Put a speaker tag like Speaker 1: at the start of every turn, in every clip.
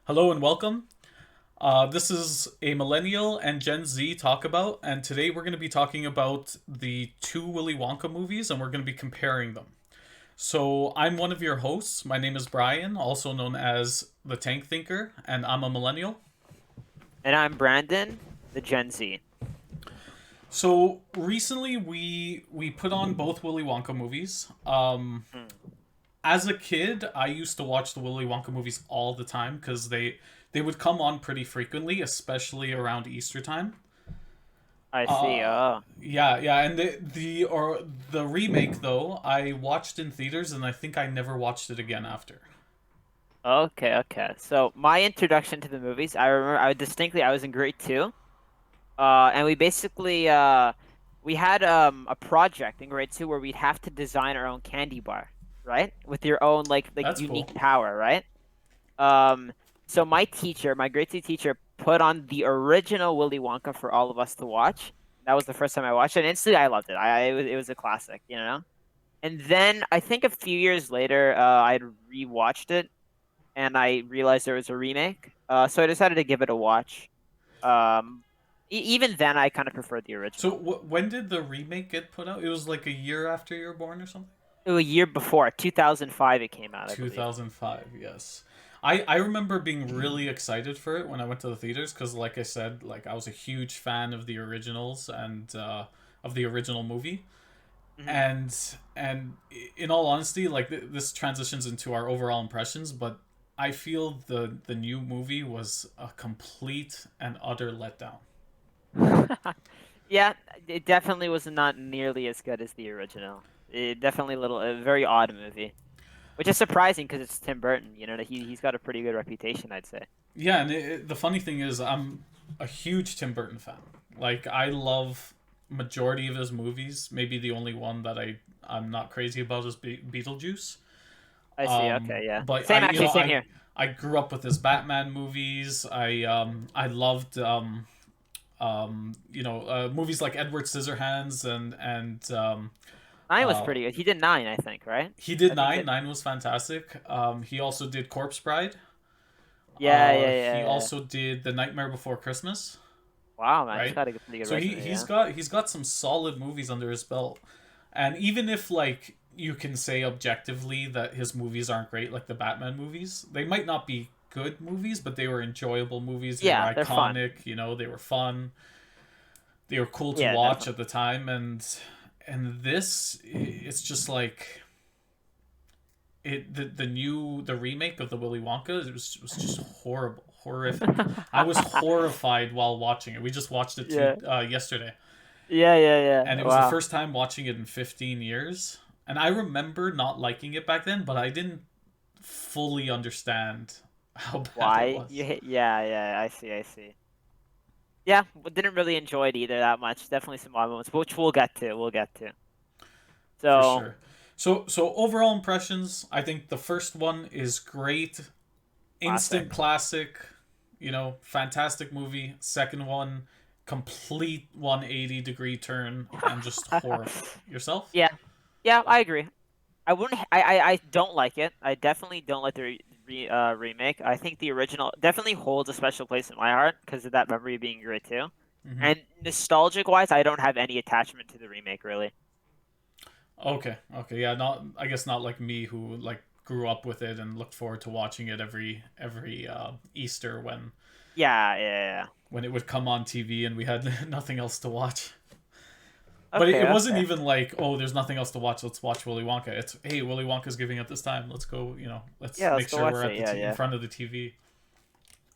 Speaker 1: Hello and welcome. This is a millennial and Gen Z talk about, and today we're going to be talking about the two Willy Wonka movies and we're going to be comparing them. So, I'm one of your hosts. My name is Brian, also known as the Tank Thinker, and I'm a millennial.
Speaker 2: And I'm Brandon, the Gen Z.
Speaker 1: So, recently we put on both Willy Wonka movies.
Speaker 2: Hmm.
Speaker 1: As a kid, I used to watch the Willy Wonka movies all the time because they would come on pretty frequently, especially around Easter time.
Speaker 2: I see.
Speaker 1: Uh, yeah, and the remake though, I watched in theaters, and I think I never watched it again after.
Speaker 2: Okay. So my introduction to the movies, I remember I was in grade two. And we had a project in grade two where we'd have to design our own candy bar, right? With your own like
Speaker 1: That's cool.
Speaker 2: unique power, right? Um, so my grade two teacher, put on the original Willy Wonka for all of us to watch. That was the first time I watched it, and instantly I loved it. It was a classic, you know? And then I think a few years later, I'd rewatched it and I realized there was a remake. So I decided to give it a watch. Even then, I kind of preferred the
Speaker 1: So
Speaker 2: original.
Speaker 1: when did the remake get put out? It was like a year after you were born or something.
Speaker 2: It was a year before, 2005, it came out, I believe.
Speaker 1: 2005. Yes. I remember being really excited for it when I went to the theaters because, like I said, like I was a huge fan of the originals and of the original movie.
Speaker 2: Hmm.
Speaker 1: And in all honesty, like this transitions into our overall impressions, but I feel the new movie was a complete and utter letdown.
Speaker 2: Yeah, it definitely was not nearly as good as the original. It definitely a very odd movie, which is surprising because it's Tim Burton. You know, he's got a pretty good reputation, I'd say.
Speaker 1: Yeah, and the funny thing is, I'm a huge Tim Burton fan. Like I love majority of his movies. Maybe the only one that I'm not crazy about is Beetlejuice.
Speaker 2: I see. Okay, yeah.
Speaker 1: But
Speaker 2: Same, actually, same here.
Speaker 1: I grew up with his Batman movies. I loved movies like Edward Scissorhands and
Speaker 2: Nine was
Speaker 1: uh,
Speaker 2: pretty good. He did nine, I think, right?
Speaker 1: he did
Speaker 2: I think
Speaker 1: nine.
Speaker 2: that.
Speaker 1: Nine was fantastic. He also did Corpse Bride. He
Speaker 2: Yeah.
Speaker 1: also did The Nightmare Before Christmas.
Speaker 2: Wow, man, he's
Speaker 1: Right.
Speaker 2: got a pretty good
Speaker 1: So
Speaker 2: resume. Yeah.
Speaker 1: he's got some solid movies under his belt, and even if like you can say objectively that his movies aren't great, like the Batman movies, they might not be good movies, but they were enjoyable movies. They were
Speaker 2: Yeah, they're fun.
Speaker 1: iconic. You know, they were fun. They were cool to
Speaker 2: Yeah,
Speaker 1: watch at
Speaker 2: definitely.
Speaker 1: the time, and this it's just like the remake of the Willy Wonka. It was just horrible, horrific. I was horrified while watching it. We just watched it
Speaker 2: Yeah.
Speaker 1: yesterday, and
Speaker 2: Yeah.
Speaker 1: it was the
Speaker 2: Wow.
Speaker 1: first time watching it in 15 years. And I remember not liking it back then, but I didn't fully understand how bad it
Speaker 2: Why?
Speaker 1: was.
Speaker 2: Yeah. I see. Yeah, but didn't really enjoy it either that much. Definitely some odd moments, which we'll get to. We'll get to.
Speaker 1: For
Speaker 2: So,
Speaker 1: sure. So overall impressions, I think the first one is great, instant
Speaker 2: classic.
Speaker 1: classic, fantastic movie. Second one, complete 180-degree turn and just horrible. Yourself?
Speaker 2: Yeah. Yeah, I agree. I wouldn't. I don't like it. I definitely don't like the remake. I think the original definitely holds a special place in my heart because of that memory being great too.
Speaker 1: Mm-hmm.
Speaker 2: And nostalgic wise, I don't have any attachment to the remake really.
Speaker 1: Okay, yeah, not I guess not like me who like grew up with it and looked forward to watching it every Easter
Speaker 2: Yeah.
Speaker 1: when it would come on TV and we had nothing else to watch. But
Speaker 2: Okay,
Speaker 1: it wasn't
Speaker 2: okay.
Speaker 1: even like, oh, there's nothing else to watch. Let's watch Willy Wonka. It's hey, Willy Wonka's giving it this time. Let's go. Let's
Speaker 2: Yeah, let's
Speaker 1: make
Speaker 2: go
Speaker 1: sure
Speaker 2: watch
Speaker 1: we're
Speaker 2: it.
Speaker 1: at in
Speaker 2: Yeah.
Speaker 1: front of the TV.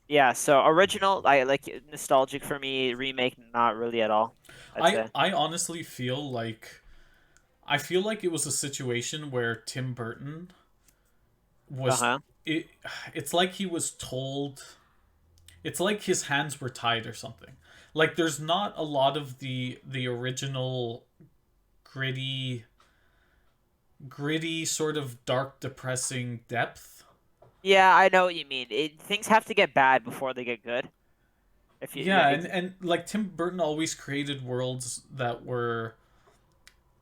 Speaker 2: Yeah, so original, I like nostalgic for me, remake not really at all, I'd say.
Speaker 1: I honestly feel like it was a situation where Tim Burton was
Speaker 2: Uh-huh.
Speaker 1: it. It's like he was told. It's like his hands were tied or something. Like there's not a lot of the original gritty sort of dark depressing depth.
Speaker 2: Yeah, I know what you mean. Things have to get bad before they get good. If you
Speaker 1: Yeah,
Speaker 2: yeah,
Speaker 1: and like Tim Burton always created worlds that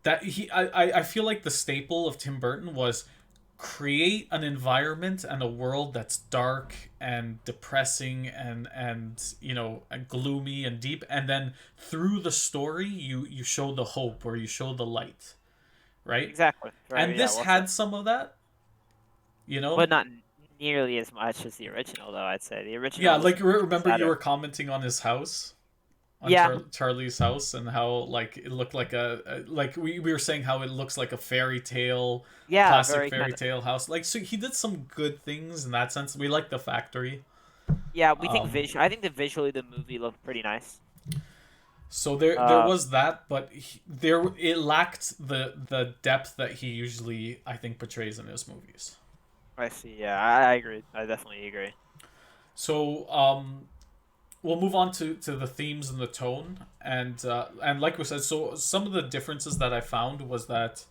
Speaker 1: I feel like the staple of Tim Burton was create an environment and a world that's dark and depressing and and gloomy and deep, and then through the story you show the hope, or you show the light, right?
Speaker 2: Exactly. Very,
Speaker 1: And
Speaker 2: yeah,
Speaker 1: this
Speaker 2: well said.
Speaker 1: had some of that, you know.
Speaker 2: But not nearly as much as the original, though. I'd say the
Speaker 1: Yeah,
Speaker 2: original was
Speaker 1: like
Speaker 2: was
Speaker 1: remember you
Speaker 2: better.
Speaker 1: were commenting on his house, on
Speaker 2: Yeah,
Speaker 1: Charlie's house, and how like it looked like like we were saying how it looks like a fairy tale,
Speaker 2: yeah,
Speaker 1: classic
Speaker 2: very
Speaker 1: fairy
Speaker 2: kind of.
Speaker 1: tale house. Like, so he did some good things in that sense. We like the factory.
Speaker 2: Yeah, we think
Speaker 1: Um,
Speaker 2: visual. I think that visually the movie looked pretty nice.
Speaker 1: so there
Speaker 2: Uh,
Speaker 1: was that, but there it lacked the depth that he usually, I think, portrays in his movies.
Speaker 2: I see. Yeah, I agree. I definitely agree.
Speaker 1: So we'll move on to the themes and the tone, and like we said, so some of the differences that I found was that,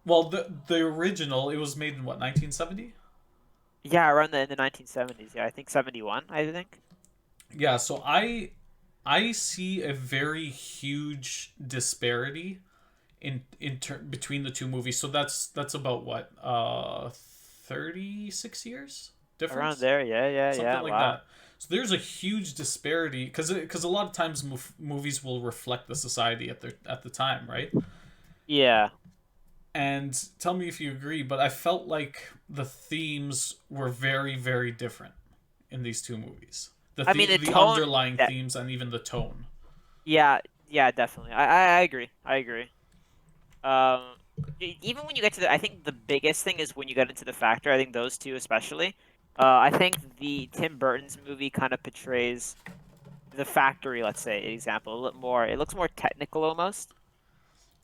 Speaker 1: well, the original, it was made in what, 1970.
Speaker 2: Yeah, around in the 1970s. Yeah, I think 71. I think.
Speaker 1: Yeah, so I see a very huge disparity between the two movies. So that's about what, 36 years
Speaker 2: Around
Speaker 1: difference,
Speaker 2: there. Yeah, yeah,
Speaker 1: something
Speaker 2: yeah.
Speaker 1: like
Speaker 2: Wow.
Speaker 1: that. So there's a huge disparity, because a lot of times movies will reflect the society at the time, right?
Speaker 2: Yeah.
Speaker 1: And tell me if you agree, but I felt like the themes were very, very different in these two movies.
Speaker 2: I mean, the
Speaker 1: The
Speaker 2: tone.
Speaker 1: underlying
Speaker 2: That.
Speaker 1: themes and even the tone.
Speaker 2: Yeah. Yeah. Definitely. I agree. I agree. Um, even when you get to the, I think the biggest thing is when you get into the factor. I think those two especially. I think the Tim Burton's movie kind of portrays the factory, let's say, example, a little more. It looks more technical almost.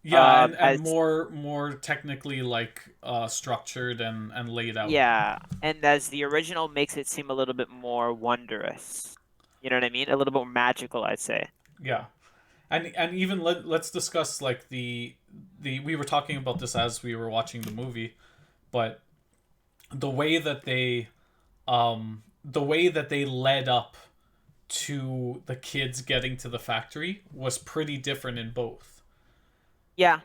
Speaker 1: Yeah, and
Speaker 2: As
Speaker 1: more technically, like, structured and laid out.
Speaker 2: yeah, and as the original makes it seem a little bit more wondrous. You know what I mean? A little bit more magical, I'd say.
Speaker 1: Yeah. And even let's discuss, like, the we were talking about this as we were watching the movie, but the way that they led up to the kids getting to the factory was pretty different in both.
Speaker 2: Yeah,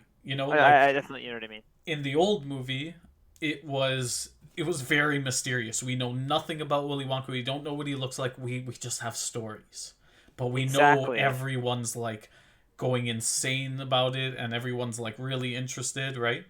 Speaker 2: I
Speaker 1: Like,
Speaker 2: definitely, you know what I mean.
Speaker 1: in the old movie, it was very mysterious. We know nothing about Willy Wonka. We don't know what he looks like. We just have stories, but we know
Speaker 2: Exactly.
Speaker 1: everyone's like going insane about it, and everyone's like really interested, right?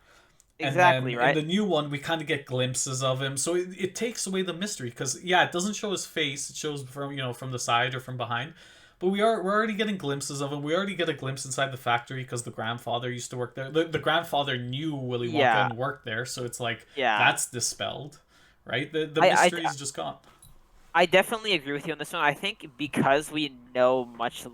Speaker 1: And then
Speaker 2: Exactly,
Speaker 1: in
Speaker 2: right?
Speaker 1: the new one, we kind of get glimpses of him, so it takes away the mystery, because yeah, it doesn't show his face. It shows from from the side or from behind, but we're already getting glimpses of him. We already get a glimpse inside the factory because the grandfather used to work there. The grandfather knew Willy Wonka
Speaker 2: Yeah,
Speaker 1: and worked there, so it's like
Speaker 2: yeah.
Speaker 1: that's dispelled, right? The
Speaker 2: I,
Speaker 1: mystery
Speaker 2: I,
Speaker 1: is just gone.
Speaker 2: I definitely agree with you on this one. I think because we know much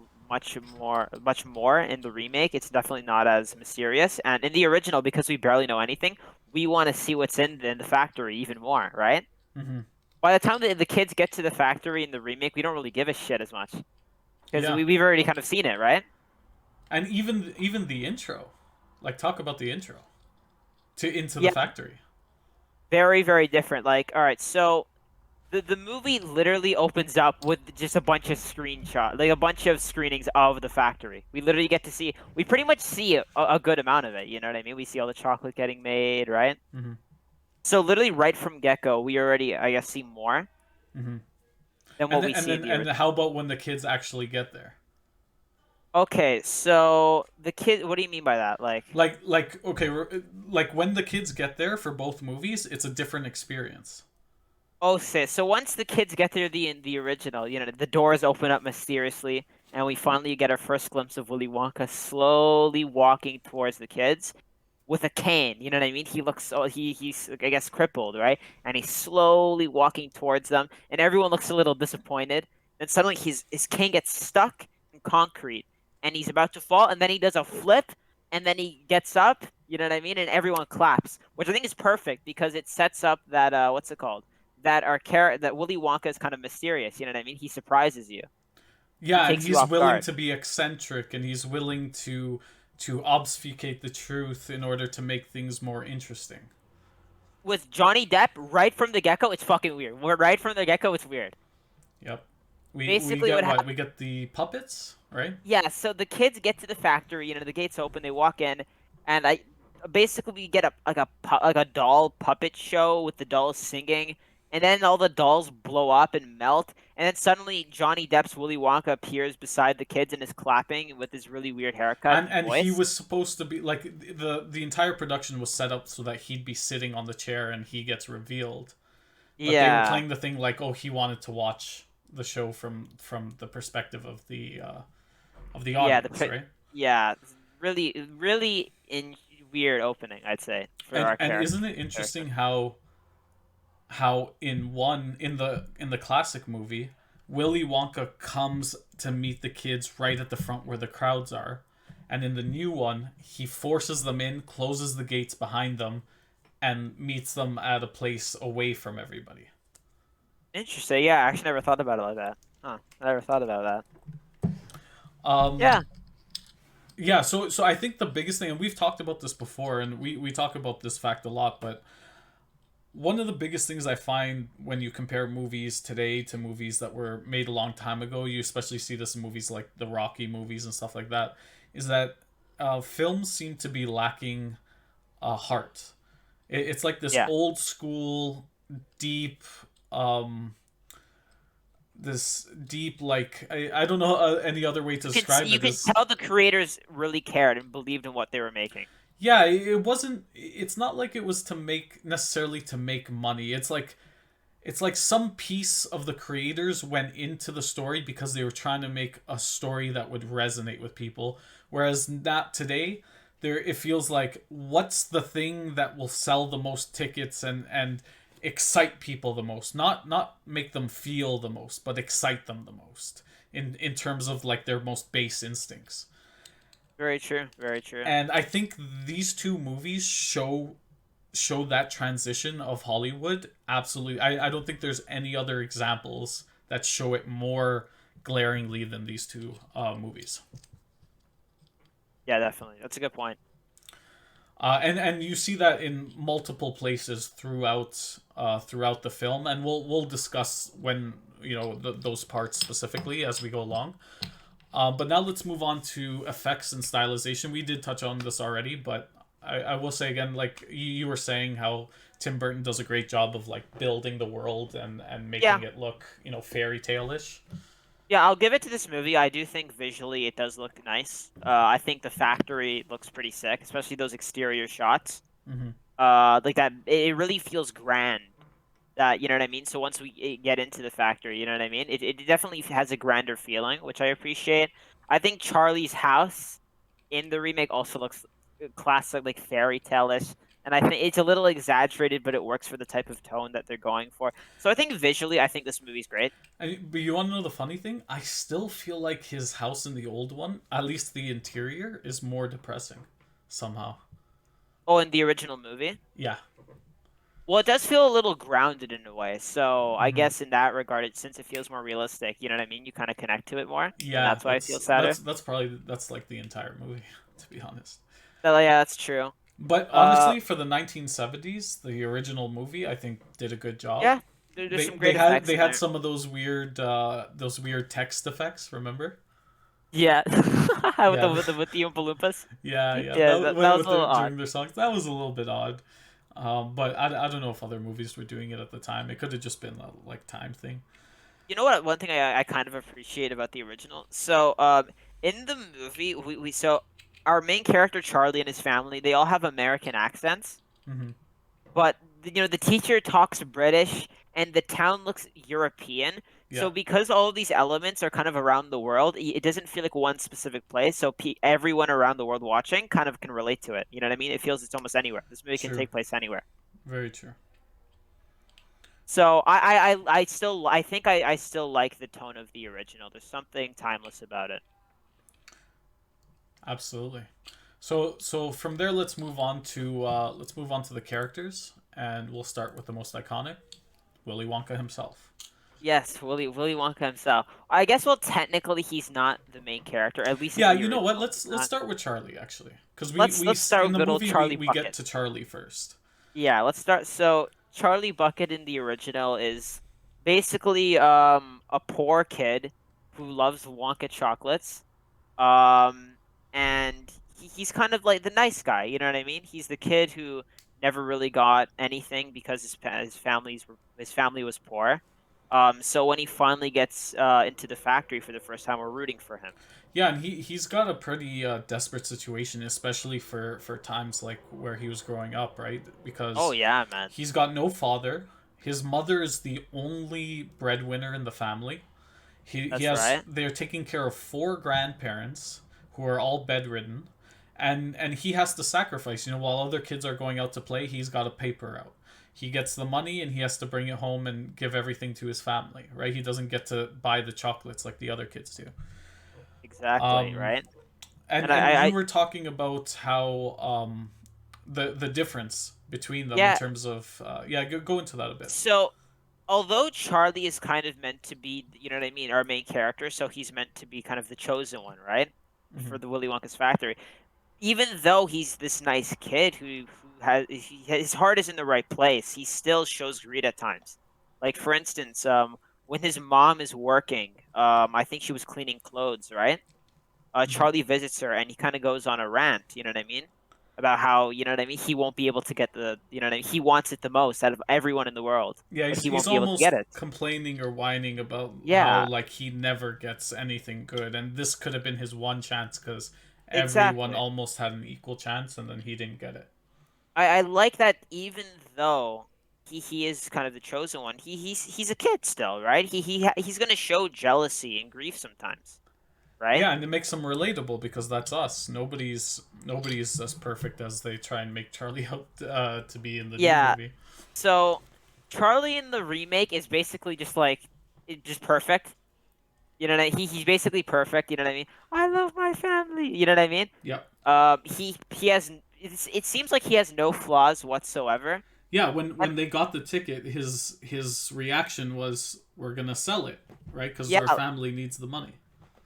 Speaker 2: more in the remake, it's definitely not as mysterious. And in the original, because we barely know anything, we want to see what's in the factory even more, right?
Speaker 1: Hmm.
Speaker 2: By the time the kids get to the factory in the remake, we don't really give a shit as much because
Speaker 1: Yeah,
Speaker 2: we've already kind of seen it, right?
Speaker 1: and even the intro, like, talk about the intro to into the
Speaker 2: Yeah,
Speaker 1: factory.
Speaker 2: very, very different. Like, all right, so the movie literally opens up with just a bunch of screenshots, like a bunch of screenings of the factory. We literally get to see, we pretty much see a good amount of it. You know what I mean? We see all the chocolate getting made, right?
Speaker 1: Hmm.
Speaker 2: So literally right from get-go, we already, I guess, see more
Speaker 1: Hmm.
Speaker 2: than
Speaker 1: And
Speaker 2: what
Speaker 1: then
Speaker 2: we see in the
Speaker 1: and
Speaker 2: original.
Speaker 1: how about when the kids actually get there?
Speaker 2: Okay, so the kid, what do you mean by that? Like,
Speaker 1: Okay, like, when the kids get there for both movies, it's a different experience.
Speaker 2: oh, sis. So once the kids get there, in the original, the doors open up mysteriously, and we finally get our first glimpse of Willy Wonka slowly walking towards the kids with a cane. You know what I mean? He looks so he's I guess crippled, right? And he's slowly walking towards them, and everyone looks a little disappointed. Then suddenly his cane gets stuck in concrete, and he's about to fall, and then he does a flip, and then he gets up. You know what I mean? And everyone claps, which I think is perfect because it sets up that what's it called? That Willy Wonka is kind of mysterious. You know what I mean? He surprises you. He
Speaker 1: Yeah, and
Speaker 2: takes you
Speaker 1: he's
Speaker 2: off
Speaker 1: willing
Speaker 2: guard.
Speaker 1: to be eccentric, and he's willing to obfuscate the truth in order to make things more interesting.
Speaker 2: With Johnny Depp, right from the get-go, it's fucking weird. Right from the get-go, it's weird.
Speaker 1: Yep. We
Speaker 2: Basically,
Speaker 1: get
Speaker 2: what
Speaker 1: what?
Speaker 2: happened?
Speaker 1: We get the puppets, right?
Speaker 2: Yeah, so the kids get to the factory, the gates open, they walk in, and basically we get like a doll puppet show with the dolls singing, and then all the dolls blow up and melt, and then suddenly Johnny Depp's Willy Wonka appears beside the kids and is clapping with his really weird haircut and
Speaker 1: And he
Speaker 2: voice.
Speaker 1: was supposed to be like the entire production was set up so that he'd be sitting on the chair and he gets revealed. But they were
Speaker 2: Yeah,
Speaker 1: playing the thing like, oh, he wanted to watch the show from the perspective of the
Speaker 2: yeah,
Speaker 1: audience, right?
Speaker 2: yeah, really in weird opening, I'd say, for our
Speaker 1: And
Speaker 2: character.
Speaker 1: isn't it interesting how in the classic movie, Willy Wonka comes to meet the kids right at the front where the crowds are, and in the new one, he forces them in, closes the gates behind them, and meets them at a place away from everybody.
Speaker 2: Interesting. Yeah, I actually never thought about it like that. Huh. I never thought about that.
Speaker 1: Um,
Speaker 2: Yeah.
Speaker 1: yeah, so I think the biggest thing, and we've talked about this before, and we talk about this fact a lot, but one of the biggest things I find when you compare movies today to movies that were made a long time ago, you especially see this in movies like the Rocky movies and stuff like that, is that films seem to be lacking a heart. It's like this
Speaker 2: Yeah.
Speaker 1: old school, deep, um, this deep like I don't know any other way to describe
Speaker 2: You
Speaker 1: it
Speaker 2: can
Speaker 1: is.
Speaker 2: tell the creators really cared and believed in what they were making.
Speaker 1: Yeah, it wasn't. It's not like it was to make necessarily to make money. It's like some piece of the creators went into the story because they were trying to make a story that would resonate with people. Whereas not today, there it feels like what's the thing that will sell the most tickets and excite people the most. Not make them feel the most, but excite them the most in terms of like their most base instincts.
Speaker 2: Very true. Very true.
Speaker 1: And I think these two movies show that transition of Hollywood absolutely. I don't think there's any other examples that show it more glaringly than these two movies.
Speaker 2: Yeah, definitely. That's a good point.
Speaker 1: And you see that in multiple places throughout the film, and we'll discuss when those parts specifically as we go along. But now let's move on to effects and stylization. We did touch on this already, but I will say again, like you were saying, how Tim Burton does a great job of like building the world and
Speaker 2: Yeah.
Speaker 1: making it look fairy tale ish.
Speaker 2: Yeah, I'll give it to this movie. I do think visually it does look nice. I think the factory looks pretty sick, especially those exterior shots.
Speaker 1: Mm-hmm.
Speaker 2: Like that, it really feels grand. That, you know what I mean? So once we get into the factory, you know what I mean? It definitely has a grander feeling, which I appreciate. I think Charlie's house in the remake also looks classic, like fairy tale-ish. And I think it's a little exaggerated, but it works for the type of tone that they're going for. So I think visually, I think this movie's great.
Speaker 1: But you want to know the funny thing? I still feel like his house in the old one, at least the interior, is more depressing somehow.
Speaker 2: Oh, in the original movie?
Speaker 1: Yeah.
Speaker 2: Well, it does feel a little grounded in a way. So I
Speaker 1: Mm-hmm.
Speaker 2: guess in that regard, since it feels more realistic, you know what I mean? You kind of connect to it more, and
Speaker 1: Yeah,
Speaker 2: that's why I feel sadder.
Speaker 1: that's probably that's like the entire movie, to be honest.
Speaker 2: So yeah, that's true.
Speaker 1: But
Speaker 2: Uh,
Speaker 1: honestly, for the 1970s, the original movie I think did a good job.
Speaker 2: yeah, there's some great effects
Speaker 1: They
Speaker 2: in
Speaker 1: had
Speaker 2: there.
Speaker 1: some of those weird text effects, remember?
Speaker 2: Yeah, with
Speaker 1: Yeah,
Speaker 2: with the Oompa Loompas.
Speaker 1: yeah.
Speaker 2: Yeah,
Speaker 1: That
Speaker 2: that was
Speaker 1: with
Speaker 2: a little odd.
Speaker 1: during their songs, that was a little bit odd. But I don't know if other movies were doing it at the time. It could have just been a like time thing.
Speaker 2: You know what? One thing I kind of appreciate about the original. So, in the movie, we so our main character Charlie and his family, they all have American accents,
Speaker 1: Hmm.
Speaker 2: but the teacher talks British and the town looks European.
Speaker 1: Yeah,
Speaker 2: So because all of these elements are kind of around the world, it doesn't feel like one specific place. So everyone around the world watching kind of can relate to it. You know what I mean? It feels it's almost anywhere. This movie can
Speaker 1: true,
Speaker 2: take place anywhere.
Speaker 1: very true.
Speaker 2: So I think I still like the tone of the original. There's something timeless about it.
Speaker 1: Absolutely. So from there, let's move on to the characters, and we'll start with the most iconic, Willy Wonka himself.
Speaker 2: Yes, Willy Wonka himself. I guess well technically he's not the main character, at least in
Speaker 1: Yeah,
Speaker 2: the
Speaker 1: you know what?
Speaker 2: original. He's
Speaker 1: Let's
Speaker 2: not.
Speaker 1: start with Charlie actually, because
Speaker 2: Let's start
Speaker 1: in
Speaker 2: with
Speaker 1: the
Speaker 2: good old
Speaker 1: movie
Speaker 2: Charlie
Speaker 1: we get
Speaker 2: Bucket.
Speaker 1: to Charlie first.
Speaker 2: Yeah, let's start. So Charlie Bucket in the original is basically a poor kid who loves Wonka chocolates. And he's kind of like the nice guy. You know what I mean? He's the kid who never really got anything because his family was poor. So when he finally gets into the factory for the first time, we're rooting for him.
Speaker 1: Yeah, and he's got a pretty desperate situation, especially for times like where he was growing up, right?
Speaker 2: Oh
Speaker 1: Because
Speaker 2: yeah, man.
Speaker 1: he's got no father. His mother is the only breadwinner in the family. He
Speaker 2: That's
Speaker 1: has
Speaker 2: right.
Speaker 1: they're taking care of four grandparents who are all bedridden, and he has to sacrifice. While other kids are going out to play, he's got a paper out. He gets the money and he has to bring it home and give everything to his family, right? He doesn't get to buy the chocolates like the other kids do.
Speaker 2: Exactly,
Speaker 1: Um,
Speaker 2: right?
Speaker 1: and
Speaker 2: And
Speaker 1: and you
Speaker 2: I
Speaker 1: were talking about how the difference between them in
Speaker 2: yeah.
Speaker 1: terms of yeah, go into that a bit.
Speaker 2: So although Charlie is kind of meant to be, you know what I mean, our main character, so he's meant to be kind of the chosen one, right?
Speaker 1: Mm-hmm.
Speaker 2: For the Willy Wonka's factory. Even though he's this nice kid his heart is in the right place, he still shows greed at times. Like for instance, when his mom is working, I think she was cleaning clothes, right?
Speaker 1: Mm-hmm.
Speaker 2: Charlie visits her and he kind of goes on a rant, you know what I mean? About how, you know what I mean, he won't be able to get you know what I mean? He wants it the most out of everyone in the world,
Speaker 1: Yeah,
Speaker 2: but he
Speaker 1: he's
Speaker 2: won't be able to get
Speaker 1: almost
Speaker 2: it.
Speaker 1: complaining or whining about how
Speaker 2: Yeah,
Speaker 1: like he never gets anything good, and this could have been his one chance because everyone
Speaker 2: exactly.
Speaker 1: almost had an equal chance, and then he didn't get it.
Speaker 2: I like that even though he is kind of the chosen one, he's a kid still, right? He's gonna show jealousy and grief sometimes, right?
Speaker 1: Yeah, and it makes him relatable because that's us. Nobody's as perfect as they try and make Charlie out to be in the new
Speaker 2: Yeah.
Speaker 1: movie.
Speaker 2: So Charlie in the remake is basically just like just perfect. You know what I mean? He's basically perfect. You know what I mean? I love my family. You know what I mean?
Speaker 1: Yep.
Speaker 2: He has it seems like he has no flaws whatsoever.
Speaker 1: Yeah, when
Speaker 2: And
Speaker 1: they got the ticket, his reaction was, "We're gonna sell it, right? Because
Speaker 2: yeah,
Speaker 1: our family needs the money."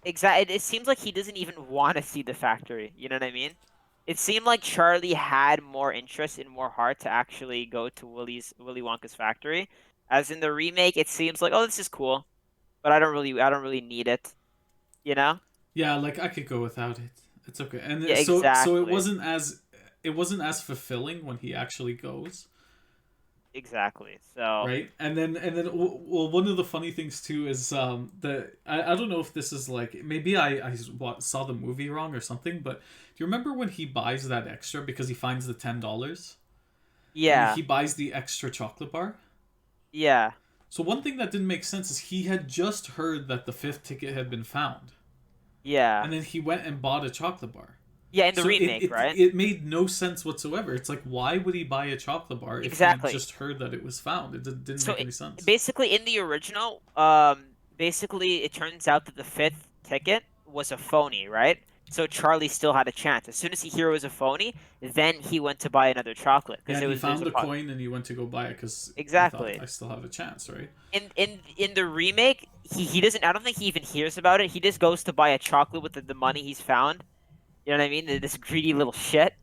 Speaker 2: exactly. It seems like he doesn't even want to see the factory. You know what I mean? It seemed like Charlie had more interest and more heart to actually go to Willy Wonka's factory. As in the remake, it seems like, oh, this is cool, but I don't really need it. You know?
Speaker 1: Yeah, like I could go without it. It's okay.
Speaker 2: Yeah,
Speaker 1: And so
Speaker 2: exactly,
Speaker 1: it wasn't as fulfilling when he actually goes,
Speaker 2: exactly. So
Speaker 1: right? And then well, one of the funny things too is I don't know if this is like maybe saw the movie wrong or something, but do you remember when he buys that extra because he finds the $10 and
Speaker 2: yeah,
Speaker 1: he buys the extra chocolate bar?
Speaker 2: yeah,
Speaker 1: So one thing that didn't make sense is he had just heard that the fifth ticket had been found,
Speaker 2: yeah,
Speaker 1: and then he went and bought a chocolate bar.
Speaker 2: yeah. In the
Speaker 1: So
Speaker 2: remake, right?
Speaker 1: it made no sense whatsoever. It's like, why would he buy a chocolate bar if he
Speaker 2: Exactly.
Speaker 1: just heard that it was found? It didn't
Speaker 2: So
Speaker 1: make any sense.
Speaker 2: basically, in the original, basically it turns out that the fifth ticket was a phony, right? So Charlie still had a chance. As soon as he heard it was a phony, then he went to buy another chocolate
Speaker 1: Yeah,
Speaker 2: because
Speaker 1: and he
Speaker 2: there's
Speaker 1: found
Speaker 2: a
Speaker 1: the coin and he went to go buy it because he thought,
Speaker 2: exactly.
Speaker 1: I still have a chance, right?
Speaker 2: In the remake, he doesn't. I don't think he even hears about it. He just goes to buy a chocolate with the money he's found. You know what I mean? This greedy little shit.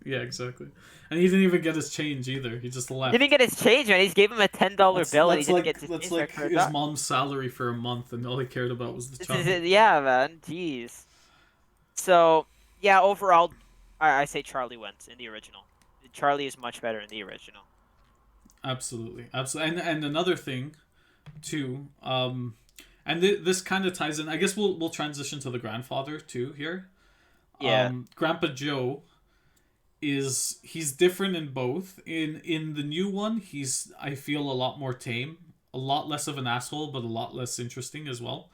Speaker 1: Yeah, exactly. And he didn't even get his change either. He just
Speaker 2: He didn't
Speaker 1: left.
Speaker 2: get his change, man. He just gave him a $10 bill and he didn't get his
Speaker 1: That's
Speaker 2: change back
Speaker 1: like
Speaker 2: for a
Speaker 1: his
Speaker 2: dog.
Speaker 1: mom's salary for a month, and all he cared about was the
Speaker 2: This is
Speaker 1: chocolate.
Speaker 2: it. Yeah, man. Jeez. So yeah, overall, I say Charlie wins in the original. Charlie is much better in the original.
Speaker 1: Absolutely, absolutely. And another thing too, and this kind of ties in. I guess we'll transition to the grandfather too here.
Speaker 2: Yeah,
Speaker 1: Grandpa Joe he's different in both. In the new one, he's I feel a lot more tame, a lot less of an asshole, but a lot less interesting as well.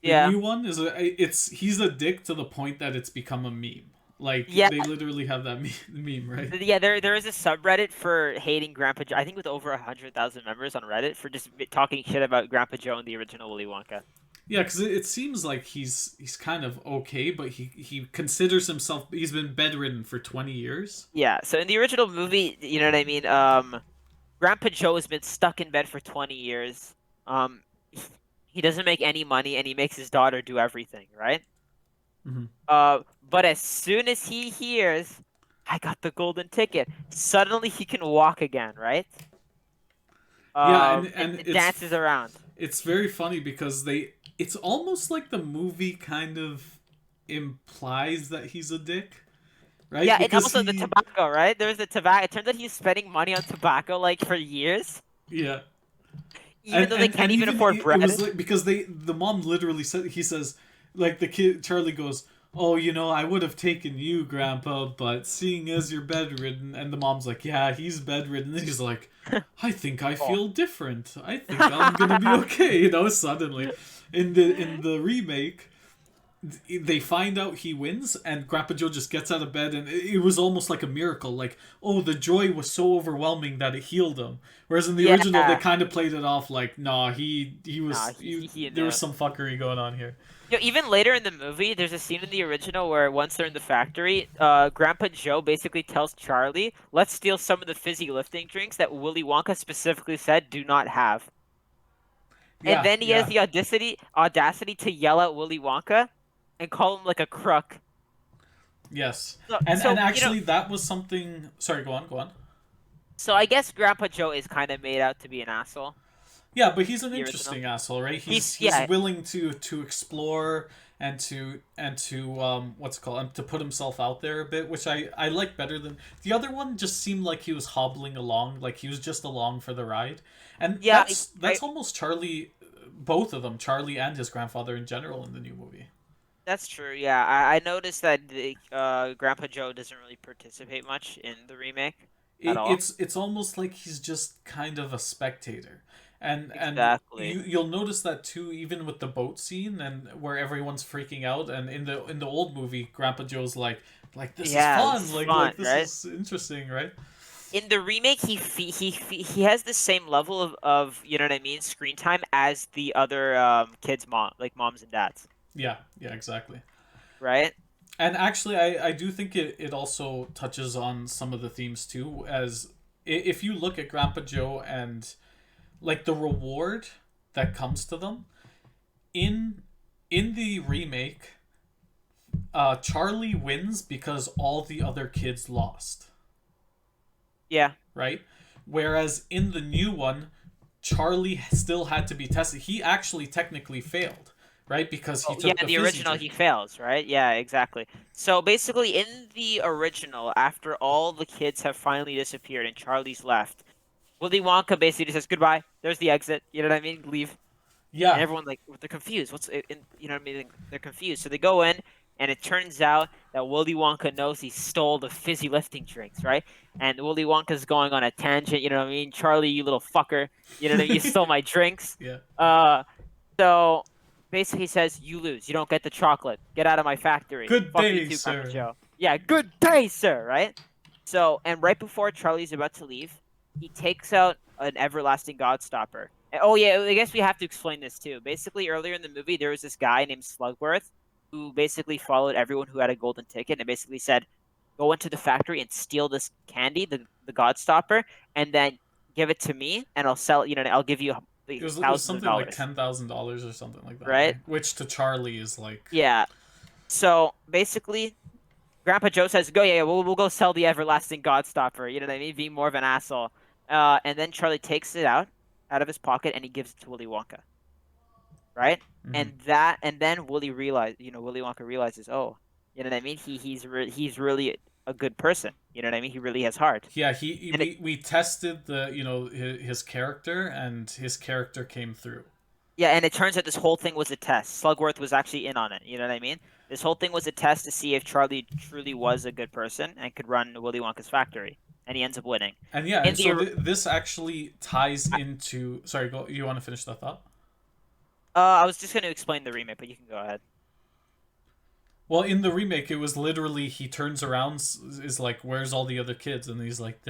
Speaker 1: The
Speaker 2: yeah,
Speaker 1: new one he's a dick to the point that it's become a meme. Like
Speaker 2: yeah,
Speaker 1: they literally have that meme, right?
Speaker 2: yeah. There is a subreddit for hating Grandpa Joe. I think with over 100,000 members on Reddit for just talking shit about Grandpa Joe in the original Willy Wonka.
Speaker 1: Yeah, because it seems like he's kind of okay, but he considers himself he's been bedridden for 20 years.
Speaker 2: Yeah. So in the original movie, you know what I mean. Grandpa Joe has been stuck in bed for 20 years. Um, he doesn't make any money, and he makes his daughter do everything, right?
Speaker 1: Mm-hmm.
Speaker 2: But as soon as he hears, I got the golden ticket, suddenly he can walk again, right?
Speaker 1: Yeah,
Speaker 2: And
Speaker 1: and
Speaker 2: dances around.
Speaker 1: it's very funny because it's almost like the movie kind of implies that he's a dick, right?
Speaker 2: Yeah, and
Speaker 1: Because
Speaker 2: also the
Speaker 1: he,
Speaker 2: tobacco, right? There's the tobacco. It turns out he's spending money on tobacco like for years,
Speaker 1: yeah,
Speaker 2: even though they can't
Speaker 1: and
Speaker 2: even
Speaker 1: even
Speaker 2: afford
Speaker 1: it was
Speaker 2: bread.
Speaker 1: like because the mom literally said he says like the kid Charlie goes, oh, I would have taken you, Grandpa, but seeing as you're bedridden, and the mom's like, yeah, he's bedridden, and he's like, I think I
Speaker 2: Oh.
Speaker 1: feel different. I think I'm gonna be okay. Suddenly, in the remake, they find out he wins, and Grandpa Joe just gets out of bed, and it was almost like a miracle. Like, oh, the joy was so overwhelming that it healed him. Whereas in the original, they
Speaker 2: Yeah.
Speaker 1: kind of played it off like, nah,
Speaker 2: Nah, he
Speaker 1: there was
Speaker 2: knew.
Speaker 1: some fuckery going on here.
Speaker 2: Even later in the movie, there's a scene in the original where once they're in the factory, Grandpa Joe basically tells Charlie, "Let's steal some of the fizzy lifting drinks that Willy Wonka specifically said do not have." And
Speaker 1: Yeah,
Speaker 2: then he has
Speaker 1: yeah,
Speaker 2: the audacity to yell at Willy Wonka and call him like a crook.
Speaker 1: yes,
Speaker 2: So,
Speaker 1: and
Speaker 2: so
Speaker 1: actually, that was something. Sorry, go on, go on.
Speaker 2: so I guess Grandpa Joe is kind of made out to be an asshole.
Speaker 1: Yeah, but he's an
Speaker 2: The original.
Speaker 1: interesting asshole, right? He's
Speaker 2: He's
Speaker 1: he's
Speaker 2: yeah,
Speaker 1: willing to explore and to what's it called to put himself out there a bit, which I like better than the other one. Just seemed like he was hobbling along, like he was just along for the ride, and
Speaker 2: yeah.
Speaker 1: that's almost Charlie, both of them, Charlie and his grandfather in general in the new movie.
Speaker 2: That's true. Yeah, I noticed that Grandpa Joe doesn't really participate much in the remake at all.
Speaker 1: It's almost like he's just kind of a spectator, and
Speaker 2: Exactly.
Speaker 1: you'll notice that too, even with the boat scene and where everyone's freaking out, and in the old movie, Grandpa Joe's like this is
Speaker 2: Yeah, this
Speaker 1: fun,
Speaker 2: is
Speaker 1: like
Speaker 2: fun,
Speaker 1: this
Speaker 2: right?
Speaker 1: is interesting, right?
Speaker 2: In the remake, he has the same level of you know what I mean, screen time as the other kids' moms and dads,
Speaker 1: Yeah, yeah, exactly.
Speaker 2: right?
Speaker 1: And actually, I do think it also touches on some of the themes too, as if you look at Grandpa Joe and like the reward that comes to them in the remake, Charlie wins because all the other kids lost,
Speaker 2: Yeah.
Speaker 1: right? Whereas in the new one, Charlie still had to be tested. He actually technically failed, right? Because he
Speaker 2: Oh, yeah,
Speaker 1: took
Speaker 2: in
Speaker 1: the
Speaker 2: the
Speaker 1: fizzy
Speaker 2: original he
Speaker 1: drink.
Speaker 2: fails, right? Yeah, exactly. So basically in the original, after all the kids have finally disappeared and Charlie's left, Willy Wonka basically just says goodbye. There's the exit. You know what I mean? Leave. And
Speaker 1: Yeah,
Speaker 2: everyone like they're confused. You know what I mean? They're confused. So they go in, and it turns out that Willy Wonka knows he stole the fizzy lifting drinks, right? And Willy Wonka's going on a tangent. You know what I mean? Charlie, you little fucker. You know what I mean? You stole my drinks.
Speaker 1: yeah.
Speaker 2: Uh, so basically he says, "You lose. You don't get the chocolate. Get out of my factory.
Speaker 1: Good
Speaker 2: Fuck you
Speaker 1: day,
Speaker 2: too, Grandpa
Speaker 1: sir.
Speaker 2: Joe." Yeah, good day, sir. Right? So, and right before Charlie's about to leave, he takes out an everlasting Godstopper. Oh yeah, I guess we have to explain this too. Basically, earlier in the movie, there was this guy named Slugworth who basically followed everyone who had a golden ticket and basically said, "Go into the factory and steal this candy, the Godstopper, and then give it to me, and I'll sell. You know, I'll give you
Speaker 1: It was
Speaker 2: thousands of
Speaker 1: something like
Speaker 2: dollars."
Speaker 1: $10,000 or something like that,
Speaker 2: Right?
Speaker 1: right? Which to Charlie is like,
Speaker 2: Yeah. So basically, Grandpa Joe says, "Go, yeah, yeah, we'll go sell the everlasting Godstopper." You know what I mean? Being more of an asshole. And then Charlie takes it out of his pocket, and he gives it to Willy Wonka, right?
Speaker 1: mhm.
Speaker 2: And then Willy Wonka realizes, oh, you know what I mean? He's really a good person. You know what I mean? He really has heart.
Speaker 1: Yeah,
Speaker 2: And it
Speaker 1: we tested the his character, and his character came through.
Speaker 2: Yeah, and it turns out this whole thing was a test. Slugworth was actually in on it. You know what I mean? This whole thing was a test to see if Charlie truly was a good person and could run Willy Wonka's factory, and he ends up winning.
Speaker 1: And yeah,
Speaker 2: In
Speaker 1: and
Speaker 2: the
Speaker 1: so this actually ties into. Sorry, go. You want to finish that thought?
Speaker 2: I was just going to explain the remake, but you can go ahead.
Speaker 1: Well, in the remake, it was literally he turns around, is like, "Where's all the other kids?" And he's like,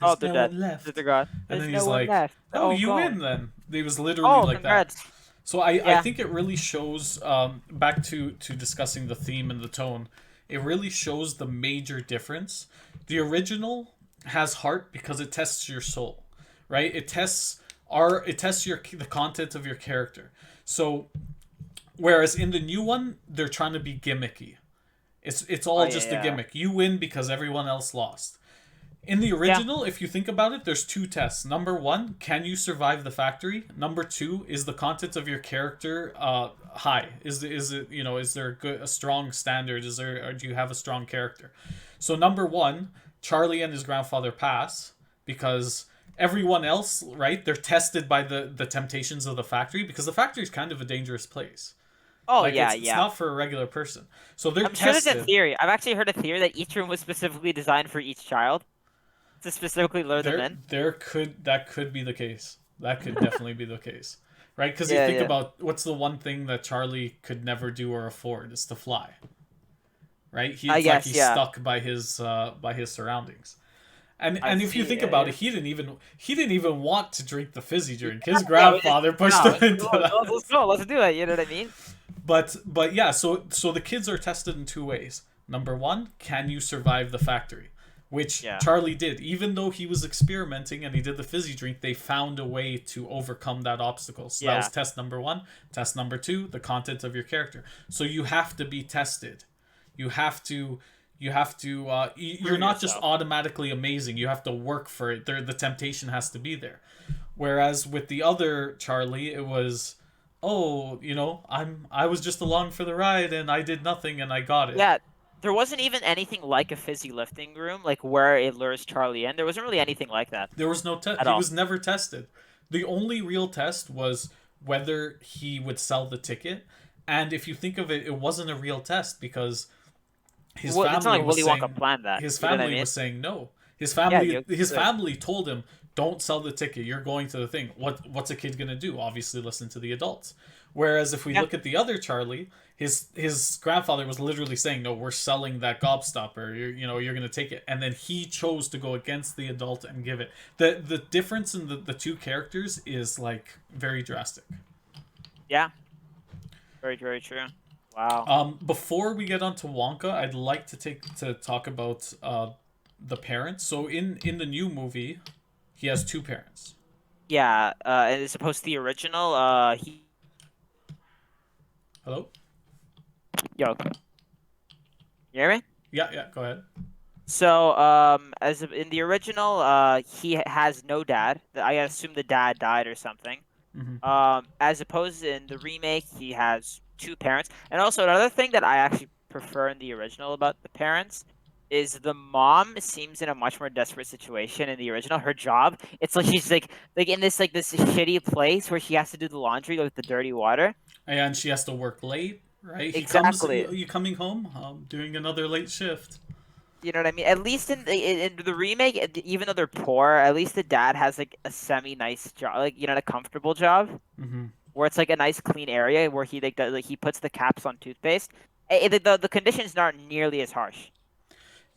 Speaker 2: Oh,
Speaker 1: "There's
Speaker 2: they're
Speaker 1: no
Speaker 2: dead.
Speaker 1: one
Speaker 2: They're
Speaker 1: left."
Speaker 2: gone.
Speaker 1: And
Speaker 2: There's
Speaker 1: then
Speaker 2: no
Speaker 1: he's
Speaker 2: one
Speaker 1: like,
Speaker 2: left. They're
Speaker 1: "Oh,
Speaker 2: all
Speaker 1: you
Speaker 2: gone.
Speaker 1: win then." It was literally
Speaker 2: Oh,
Speaker 1: like that.
Speaker 2: congrats.
Speaker 1: So I
Speaker 2: Yeah.
Speaker 1: think it really shows, back to discussing the theme and the tone, it really shows the major difference. The original has heart because it tests your soul, right? It tests the content of your character. So whereas in the new one, they're trying to be gimmicky. It's
Speaker 2: Oh,
Speaker 1: all
Speaker 2: yeah,
Speaker 1: just a
Speaker 2: yeah.
Speaker 1: gimmick. You win because everyone else lost. In the
Speaker 2: Yeah.
Speaker 1: original, if you think about it, there's two tests. Number one, can you survive the factory? Number two, is the content of your character high? Is it, is there a strong standard? Is there, or do you have a strong character? So number one, Charlie and his grandfather pass because everyone else, right? They're tested by the temptations of the factory, because the factory is kind of a dangerous place.
Speaker 2: Oh
Speaker 1: Like
Speaker 2: yeah,
Speaker 1: it's
Speaker 2: yeah.
Speaker 1: not for a regular person. So they're
Speaker 2: I'm sure there's a
Speaker 1: tested.
Speaker 2: theory. I've actually heard a theory that each room was specifically designed for each child to specifically lure them in.
Speaker 1: That could be the case. That could definitely be the case. Right? Because you
Speaker 2: Yeah,
Speaker 1: think
Speaker 2: yeah.
Speaker 1: about what's the one thing that Charlie could never do or afford is to fly. Right?
Speaker 2: I
Speaker 1: It's like
Speaker 2: guess,
Speaker 1: he's
Speaker 2: yeah.
Speaker 1: stuck by his surroundings.
Speaker 2: I
Speaker 1: And if you
Speaker 2: see.
Speaker 1: think
Speaker 2: Yeah,
Speaker 1: about
Speaker 2: yeah.
Speaker 1: it, he didn't even want to drink the fizzy drink. His
Speaker 2: Yeah,
Speaker 1: grandfather pushed him
Speaker 2: no,
Speaker 1: into that.
Speaker 2: let's go. Let's do it. You know what I mean?
Speaker 1: But yeah, so the kids are tested in two ways. Number one, can you survive the factory? Which
Speaker 2: Yeah.
Speaker 1: Charlie did. Even though he was experimenting and he did the fizzy drink, they found a way to overcome that obstacle. So that was
Speaker 2: Yeah.
Speaker 1: test number one. Test number two, the content of your character. So you have to be tested. You have to you're
Speaker 2: Prove
Speaker 1: not just
Speaker 2: yourself.
Speaker 1: automatically amazing. You have to work for it. The temptation has to be there. Whereas with the other Charlie, it was, oh, I was just along for the ride and I did nothing and I got it.
Speaker 2: Yeah. There wasn't even anything like a fizzy lifting room, like where it lures Charlie in. There wasn't really anything like that
Speaker 1: There was no test.
Speaker 2: at
Speaker 1: He
Speaker 2: all.
Speaker 1: was never tested. The only real test was whether he would sell the ticket. And if you think of it, it wasn't a real test because his
Speaker 2: Well, it's not
Speaker 1: family
Speaker 2: like
Speaker 1: was
Speaker 2: Willy Wonka
Speaker 1: saying
Speaker 2: planned that.
Speaker 1: his
Speaker 2: You know what I
Speaker 1: family
Speaker 2: mean?
Speaker 1: was saying no.
Speaker 2: Yeah,
Speaker 1: His
Speaker 2: good.
Speaker 1: family told him, "Don't sell the ticket. You're going to the thing. What's a kid gonna do? Obviously, listen to the adults." Whereas if we
Speaker 2: Yeah.
Speaker 1: look at the other Charlie, his grandfather was literally saying, "No, we're selling that gobstopper. You're gonna take it." And then he chose to go against the adult and give it. The difference in the two characters is like very drastic.
Speaker 2: Yeah. Very, very true. Wow.
Speaker 1: Before we get on to Wonka, I'd like to talk about the parents. So in the new movie, he has two parents.
Speaker 2: Yeah. And as opposed to the original,
Speaker 1: Hello?
Speaker 2: yo, you hear me?
Speaker 1: Yeah, yeah, go ahead.
Speaker 2: So, in the original, he has no dad. I assume the dad died or something.
Speaker 1: Hmm.
Speaker 2: As opposed to in the remake, he has two parents. And also another thing that I actually prefer in the original about the parents is the mom seems in a much more desperate situation in the original. Her job, it's like she's like in this shitty place where she has to do the laundry with the dirty water.
Speaker 1: And she has to work late, right? He comes,
Speaker 2: Exactly.
Speaker 1: you coming home? Doing another late shift.
Speaker 2: You know what I mean? At least in the remake, even though they're poor, at least the dad has like a semi nice job, like a comfortable job
Speaker 1: Hmm.
Speaker 2: where it's like a nice clean area where he like does, like he puts the caps on toothpaste. The conditions aren't nearly as harsh.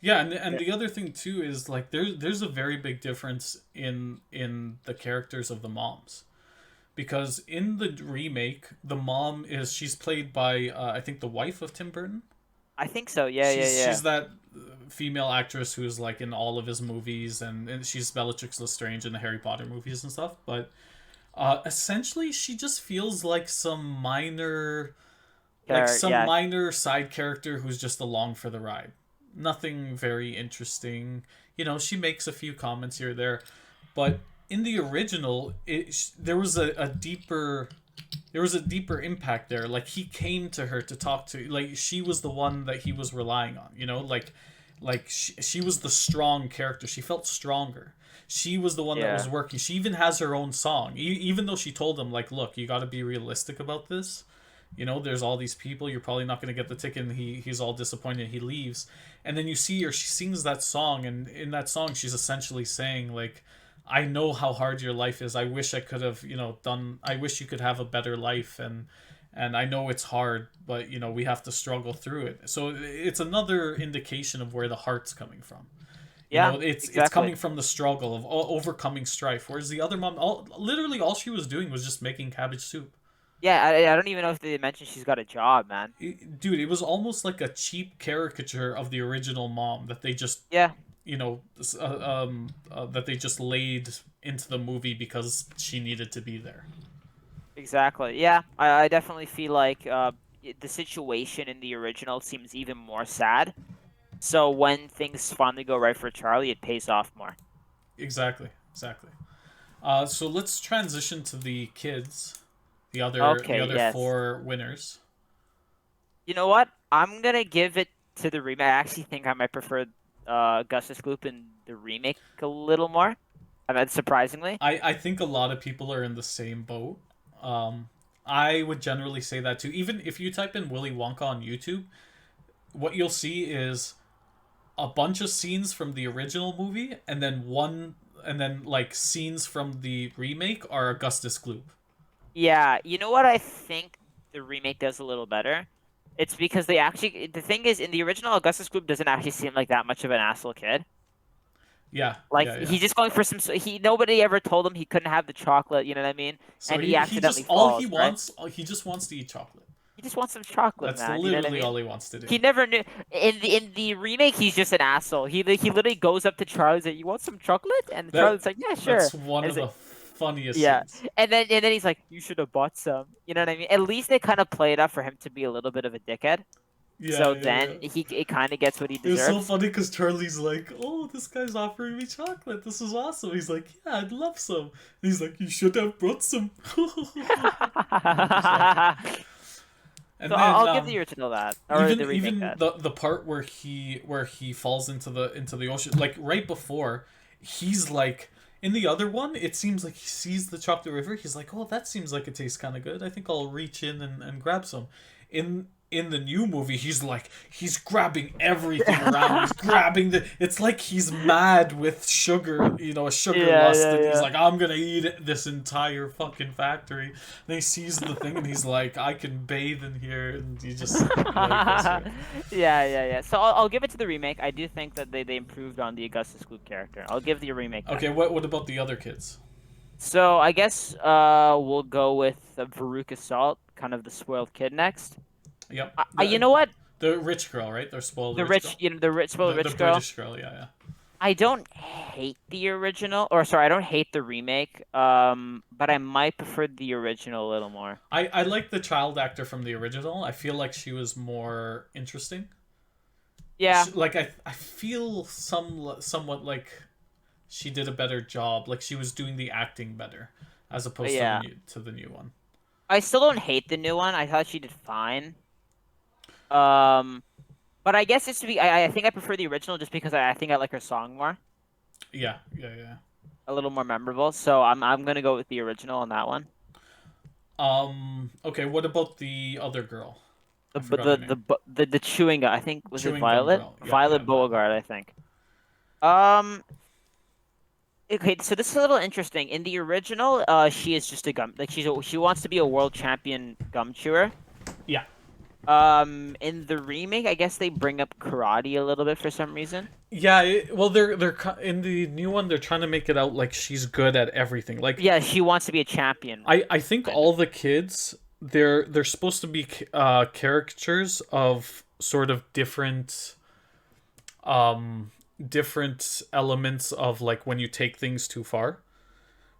Speaker 1: Yeah, and
Speaker 2: Yeah.
Speaker 1: the other thing too is like there's a very big difference in the characters of the moms. Because in the remake, the mom she's played by I think the wife of Tim Burton.
Speaker 2: I think so. Yeah, yeah,
Speaker 1: She's
Speaker 2: yeah.
Speaker 1: that female actress who's like in all of his movies, and she's Bellatrix Lestrange in the Harry Potter movies and stuff. But essentially, she just feels like some
Speaker 2: Yeah,
Speaker 1: minor side character who's just along for the ride. Nothing very interesting. She makes a few comments here or there, but in the original, there was a deeper impact there. Like he came to her to talk to. Like she was the one that he was relying on. Like she was the strong character. She felt stronger. She was the one that
Speaker 2: yeah,
Speaker 1: was working. She even has her own song. Even though she told him like, look, you got to be realistic about this. There's all these people. You're probably not going to get the ticket. And he's all disappointed. He leaves, and then you see her. She sings that song, and in that song, she's essentially saying like, I know how hard your life is. I wish I could have, done. I wish you could have a better life, and I know it's hard, but we have to struggle through it. So it's another indication of where the heart's coming from.
Speaker 2: yeah.
Speaker 1: It's
Speaker 2: Exactly.
Speaker 1: coming from the struggle of overcoming strife. Whereas the other mom, literally all she was doing was just making cabbage soup.
Speaker 2: Yeah, I don't even know if they mentioned she's got a job, man.
Speaker 1: Dude, it was almost like a cheap caricature of the original mom that they just
Speaker 2: Yeah,
Speaker 1: that they just laid into the movie because she needed to be there.
Speaker 2: exactly. Yeah, I definitely feel like the situation in the original seems even more sad. So when things finally go right for Charlie, it pays off more.
Speaker 1: Exactly, exactly. So let's transition to the kids. The
Speaker 2: Okay,
Speaker 1: other
Speaker 2: yes.
Speaker 1: four winners.
Speaker 2: You know what? I'm gonna give it to the remake. I actually think I might prefer Gus's Gloop in the remake a little more. I mean, surprisingly.
Speaker 1: I think a lot of people are in the same boat. Um, I would generally say that too. Even if you type in Willy Wonka on YouTube, what you'll see is a bunch of scenes from the original movie, and then like scenes from the remake are Augustus Gloop.
Speaker 2: Yeah, you know what I think the remake does a little better? It's because they actually the thing is in the original Augustus Gloop doesn't actually seem like that much of an asshole kid.
Speaker 1: Yeah,
Speaker 2: Like
Speaker 1: yeah, yeah.
Speaker 2: he's just going for some he nobody ever told him he couldn't have the chocolate, you know what I mean?
Speaker 1: So
Speaker 2: And he
Speaker 1: he just
Speaker 2: accidentally falls, right?
Speaker 1: he just wants to eat chocolate.
Speaker 2: He just wants some chocolate,
Speaker 1: That's
Speaker 2: man, you know what I
Speaker 1: literally all
Speaker 2: mean?
Speaker 1: he wants to do.
Speaker 2: He never knew in the remake he's just an asshole. He literally goes up to Charlie and says, "You want some chocolate?" And
Speaker 1: That
Speaker 2: Charlie's like, "Yeah, sure."
Speaker 1: that's one
Speaker 2: And
Speaker 1: of
Speaker 2: it's
Speaker 1: the
Speaker 2: like,
Speaker 1: funniest
Speaker 2: yeah.
Speaker 1: scenes.
Speaker 2: And then he's like, "You should have bought some." You know what I mean? At least they kind of play it up for him to be a little bit of a dickhead.
Speaker 1: Yeah,
Speaker 2: So
Speaker 1: yeah, yeah.
Speaker 2: then he it kind of gets what he
Speaker 1: It was so
Speaker 2: deserves.
Speaker 1: funny because Charlie's like, "Oh, this guy's offering me chocolate. This is awesome." He's like, "Yeah, I'd love some." And he's like, "You should have brought some." Just laughing.
Speaker 2: So
Speaker 1: And
Speaker 2: I'll
Speaker 1: then
Speaker 2: give the original that or the remake
Speaker 1: even
Speaker 2: that.
Speaker 1: the part where he falls into the ocean, like right before, he's like in the other one, it seems like he sees the chocolate river. He's like, "Oh, that seems like it tastes kind of good. I think I'll reach in and grab some." In the new movie, he's grabbing everything around. He's grabbing the. It's like he's mad with sugar, a sugar
Speaker 2: Yeah,
Speaker 1: lust,
Speaker 2: yeah,
Speaker 1: and he's
Speaker 2: yeah.
Speaker 1: like, "I'm gonna eat this entire fucking factory." And he sees the thing, and he's like, "I can bathe in here," and he just really goes for
Speaker 2: Yeah,
Speaker 1: it.
Speaker 2: yeah. So I'll give it to the remake. I do think that they improved on the Augustus Gloop character. I'll give the remake that.
Speaker 1: Okay, what about the other kids?
Speaker 2: So I guess we'll go with Veruca Salt, kind of the spoiled kid next.
Speaker 1: Yep,
Speaker 2: You know what?
Speaker 1: the rich girl, right? They're spoiled
Speaker 2: The
Speaker 1: rich
Speaker 2: rich,
Speaker 1: girl.
Speaker 2: the rich, spoiled
Speaker 1: The
Speaker 2: rich girl.
Speaker 1: British girl, yeah, yeah.
Speaker 2: I don't hate the original, or sorry, I don't hate the remake. But I might prefer the original a little more.
Speaker 1: I like the child actor from the original. I feel like she was more interesting.
Speaker 2: Yeah,
Speaker 1: Like I feel somewhat like she did a better job. Like she was doing the acting better, as opposed
Speaker 2: yeah.
Speaker 1: to the new one.
Speaker 2: I still don't hate the new one. I thought she did fine. Um, but I guess it's to be. I think I prefer the original just because I think I like her song more,
Speaker 1: Yeah, yeah, yeah.
Speaker 2: a little more memorable. So I'm gonna go with the original on that one.
Speaker 1: Okay, what about the other girl?
Speaker 2: The
Speaker 1: I forgot her name.
Speaker 2: the chewing guy. I think was it
Speaker 1: Chewing gum
Speaker 2: Violet?
Speaker 1: girl. Yeah, yeah,
Speaker 2: Violet
Speaker 1: that one.
Speaker 2: Beauregard, I think. Um. Okay, so this is a little interesting. In the original, she is just a gum. Like she wants to be a world champion gum chewer.
Speaker 1: Yeah.
Speaker 2: In the remake, I guess they bring up karate a little bit for some reason.
Speaker 1: Yeah, well, in the new one. They're trying to make it out like she's good at everything. Like
Speaker 2: Yeah, she wants to be a champion,
Speaker 1: I think
Speaker 2: kind of.
Speaker 1: all the kids they're supposed to be caricatures of sort of um different elements of like when you take things too far.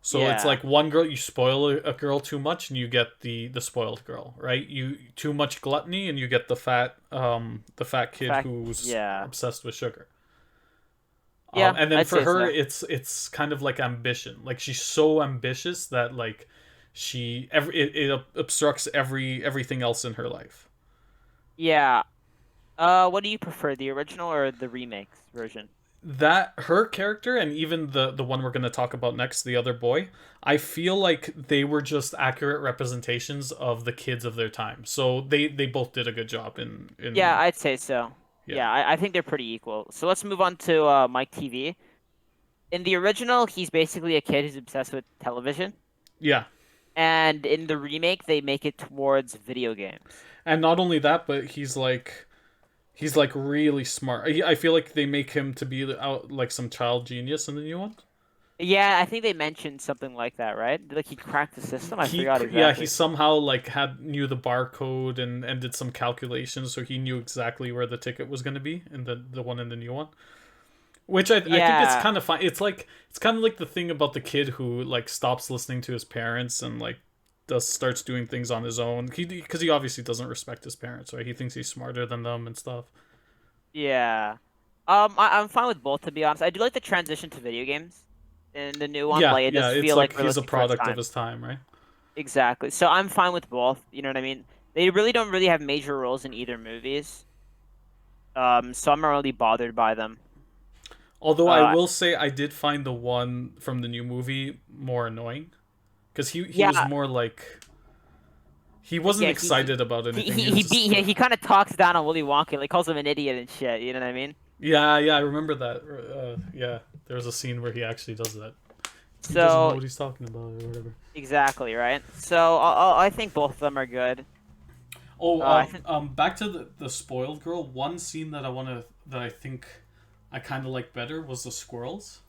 Speaker 1: So it's
Speaker 2: Yeah,
Speaker 1: like one girl, you spoil a girl too much and you get the spoiled girl, right? You too much gluttony and you get the fat kid
Speaker 2: fact,
Speaker 1: who's
Speaker 2: yeah,
Speaker 1: obsessed with sugar.
Speaker 2: yeah,
Speaker 1: And then
Speaker 2: I'd
Speaker 1: for
Speaker 2: say
Speaker 1: her,
Speaker 2: so.
Speaker 1: it's kind of like ambition. Like she's so ambitious that like it obstructs everything else in her life.
Speaker 2: Yeah. What do you prefer, the original or the remakes version?
Speaker 1: That her character and even the one we're going to talk about next, the other boy, I feel like they were just accurate representations of the kids of their time. So they both did a good job
Speaker 2: Yeah,
Speaker 1: in
Speaker 2: I'd say so.
Speaker 1: yeah.
Speaker 2: Yeah, I think they're pretty equal. So let's move on to Mike TV. In the original, he's basically a kid who's obsessed with television,
Speaker 1: Yeah.
Speaker 2: and in the remake, they make it towards video games.
Speaker 1: And not only that, but he's like really smart. I feel like they make him to be out like some child genius in the new one.
Speaker 2: Yeah, I think they mentioned something like that, right? Like he cracked the system. I forgot
Speaker 1: He
Speaker 2: exactly.
Speaker 1: somehow like had knew the barcode and did some calculations, so he knew exactly where the ticket was going to be in the one in the new one. Which I think it's
Speaker 2: Yeah,
Speaker 1: kind of fun. It's kind of like the thing about the kid who like stops listening to his parents and like does starts doing things on his own. Because he obviously doesn't respect his parents, right? He thinks he's smarter than them and stuff.
Speaker 2: yeah. I'm fine with both, to be honest. I do like the transition to video games in the new one.
Speaker 1: Yeah,
Speaker 2: Like, it
Speaker 1: yeah.
Speaker 2: does
Speaker 1: It's
Speaker 2: feel like
Speaker 1: like
Speaker 2: we're
Speaker 1: he's a
Speaker 2: listening for a
Speaker 1: product of
Speaker 2: time.
Speaker 1: his time, right?
Speaker 2: exactly. So I'm fine with both. You know what I mean? They really don't really have major roles in either movies. So I'm not really bothered by them.
Speaker 1: Although I
Speaker 2: Uh,
Speaker 1: will say I did find the one from the new movie more annoying because he was
Speaker 2: yeah,
Speaker 1: more like he wasn't
Speaker 2: yeah.
Speaker 1: Excited about anything. He was just
Speaker 2: He kind of talks down on Willy Wonka, like calls him an idiot and shit. You know what I mean?
Speaker 1: yeah, yeah. I remember that. Yeah, there was a scene where he actually does that. He doesn't know
Speaker 2: So
Speaker 1: what he's talking about or whatever.
Speaker 2: exactly right. So I think both of them are good.
Speaker 1: Oh,
Speaker 2: I think
Speaker 1: back to the spoiled girl. One scene that I think I kind of like better was the squirrels.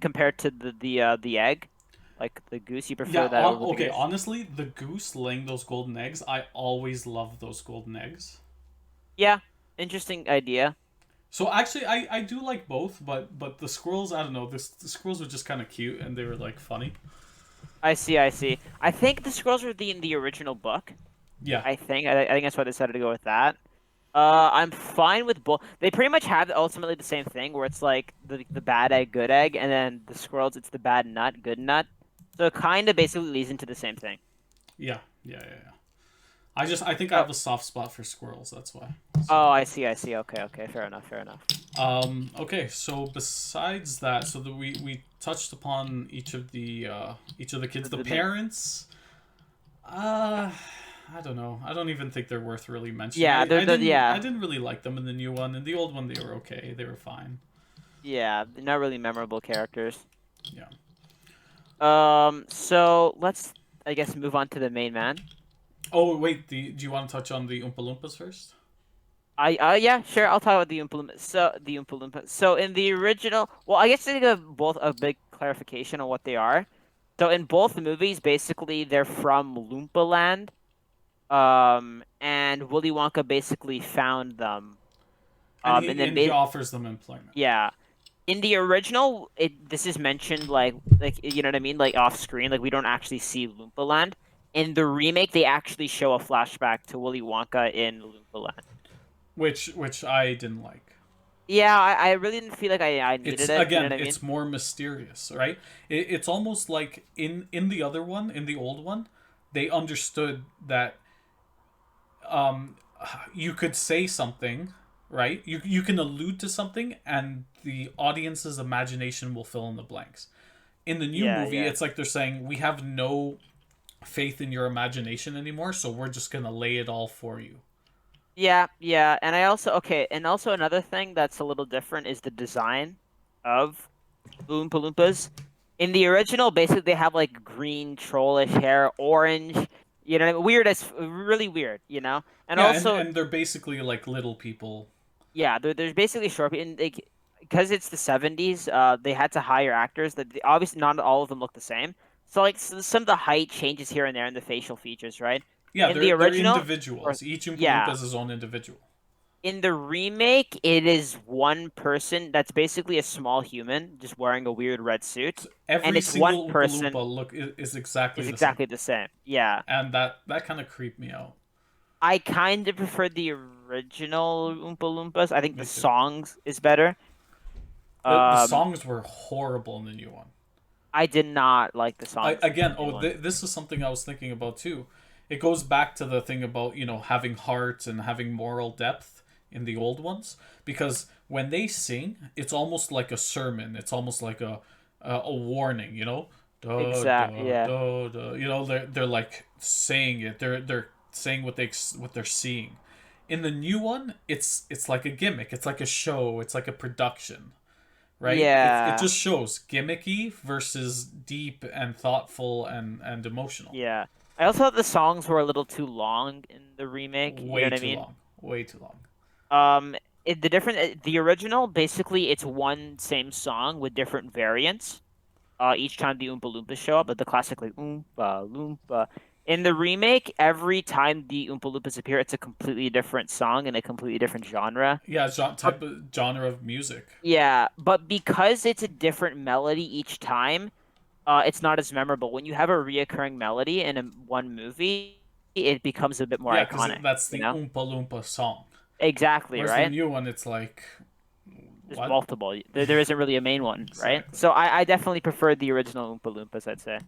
Speaker 2: compared to the egg, like the goose, you
Speaker 1: Yeah.
Speaker 2: prefer that over the
Speaker 1: Okay.
Speaker 2: goose?
Speaker 1: Honestly, the goose laying those golden eggs. I always love those golden eggs.
Speaker 2: Yeah, interesting idea.
Speaker 1: So actually, I do like both, but the squirrels. I don't know. The squirrels were just kind of cute and they were like funny.
Speaker 2: I see, I see. I think the squirrels were in the original book.
Speaker 1: Yeah.
Speaker 2: I think that's why they decided to go with that. I'm fine with both. They pretty much have ultimately the same thing, where it's like the bad egg, good egg, and then the squirrels, it's the bad nut, good nut. So it kind of basically leads into the same thing.
Speaker 1: Yeah. Yeah. Yeah. Yeah. I think I
Speaker 2: Oh,
Speaker 1: have a soft spot for squirrels. That's why. So.
Speaker 2: oh, I see, I see. Okay, okay, fair enough, fair enough.
Speaker 1: Okay, so besides that, so that we touched upon each of the kids, the
Speaker 2: The
Speaker 1: parents. Uh, I don't know. I don't even think they're worth really mentioning.
Speaker 2: yeah,
Speaker 1: I
Speaker 2: yeah,
Speaker 1: didn't really like them in the new one. In the old one, they were okay. They were fine.
Speaker 2: yeah, they're not really memorable characters.
Speaker 1: Yeah.
Speaker 2: So let's, I guess, move on to the main man.
Speaker 1: Oh wait, do you want to touch on the Oompa Loompas first?
Speaker 2: Yeah, sure. I'll talk about the Oompa Loompa. So the Oompa Loompa. So in the original, well, I guess they give both a big clarification on what they are. So in both movies, basically they're from Loompa Land. And Willy Wonka basically found them.
Speaker 1: And
Speaker 2: And
Speaker 1: he
Speaker 2: then
Speaker 1: and he offers them employment.
Speaker 2: yeah, in the original, this is mentioned like you know what I mean, like off screen. Like we don't actually see Loompa Land. In the remake, they actually show a flashback to Willy Wonka in Loompa Land.
Speaker 1: Which I didn't like.
Speaker 2: Yeah, I really didn't feel like I needed
Speaker 1: It's
Speaker 2: it. You know
Speaker 1: again,
Speaker 2: what I mean?
Speaker 1: it's more mysterious, right? It's almost like in the other one, in the old one, they understood that um, you could say something, right? You can allude to something, and the audience's imagination will fill in the blanks. In the new
Speaker 2: Yeah,
Speaker 1: movie,
Speaker 2: yeah.
Speaker 1: it's like they're saying we have no faith in your imagination anymore, so we're just gonna lay it all for you.
Speaker 2: Yeah, yeah. And I also okay, and also another thing that's a little different is the design of Oompa Loompas. In the original, basically they have like green trollish hair, orange, you know, weird as really weird, you know? And
Speaker 1: Yeah,
Speaker 2: also,
Speaker 1: and they're basically like little people.
Speaker 2: yeah, there's basically short and like because it's the 70s, they had to hire actors that obviously not all of them look the same. So like some of the height changes here and there in the facial features, right?
Speaker 1: Yeah,
Speaker 2: In the
Speaker 1: they're
Speaker 2: original, or
Speaker 1: individuals. Each Oompa Loompa
Speaker 2: yeah,
Speaker 1: is his own individual.
Speaker 2: in the remake, it is one person that's basically a small human just wearing a weird red suit,
Speaker 1: So
Speaker 2: and
Speaker 1: every
Speaker 2: it's one
Speaker 1: single Oompa
Speaker 2: person
Speaker 1: Loompa look is exactly
Speaker 2: is
Speaker 1: the same,
Speaker 2: exactly the same. Yeah,
Speaker 1: and that kind of creeped me out.
Speaker 2: I kind of prefer the original Oompa Loompas. I think the
Speaker 1: Me too.
Speaker 2: songs is better.
Speaker 1: The
Speaker 2: Um,
Speaker 1: songs were horrible in the new one.
Speaker 2: I did not like the songs in the
Speaker 1: Again,
Speaker 2: new one.
Speaker 1: this is something I was thinking about too. It goes back to the thing about having heart and having moral depth in the old ones, because when they sing, it's almost like a sermon. It's almost like a warning. Da
Speaker 2: Exact,
Speaker 1: da
Speaker 2: yeah,
Speaker 1: da da. They're like saying it. They're saying what they're seeing. In the new one, it's like a gimmick. It's like a show. It's like a production, right? It
Speaker 2: yeah,
Speaker 1: just shows gimmicky versus deep and thoughtful and emotional.
Speaker 2: yeah. I also thought the songs were a little too long in the remake. You know
Speaker 1: Way
Speaker 2: what I
Speaker 1: too
Speaker 2: mean?
Speaker 1: long. Way too long.
Speaker 2: The original, basically, it's one same song with different variants. Each time the Oompa Loompas show up, but the classic like Oompa Loompa. In the remake, every time the Oompa Loompas appear, it's a completely different song and a completely different genre.
Speaker 1: Yeah,
Speaker 2: But
Speaker 1: type of genre of music.
Speaker 2: yeah, but because it's a different melody each time, it's not as memorable. When you have a reoccurring melody in one movie, it becomes a bit more
Speaker 1: Yeah, because
Speaker 2: iconic,
Speaker 1: that's
Speaker 2: you
Speaker 1: the
Speaker 2: know?
Speaker 1: Oompa Loompa song.
Speaker 2: Exactly,
Speaker 1: Whereas the
Speaker 2: right?
Speaker 1: new one, it's like,
Speaker 2: There's
Speaker 1: what?
Speaker 2: multiple. There isn't really a main one, right?
Speaker 1: Exactly.
Speaker 2: So I definitely prefer the original Oompa Loompas, I'd say.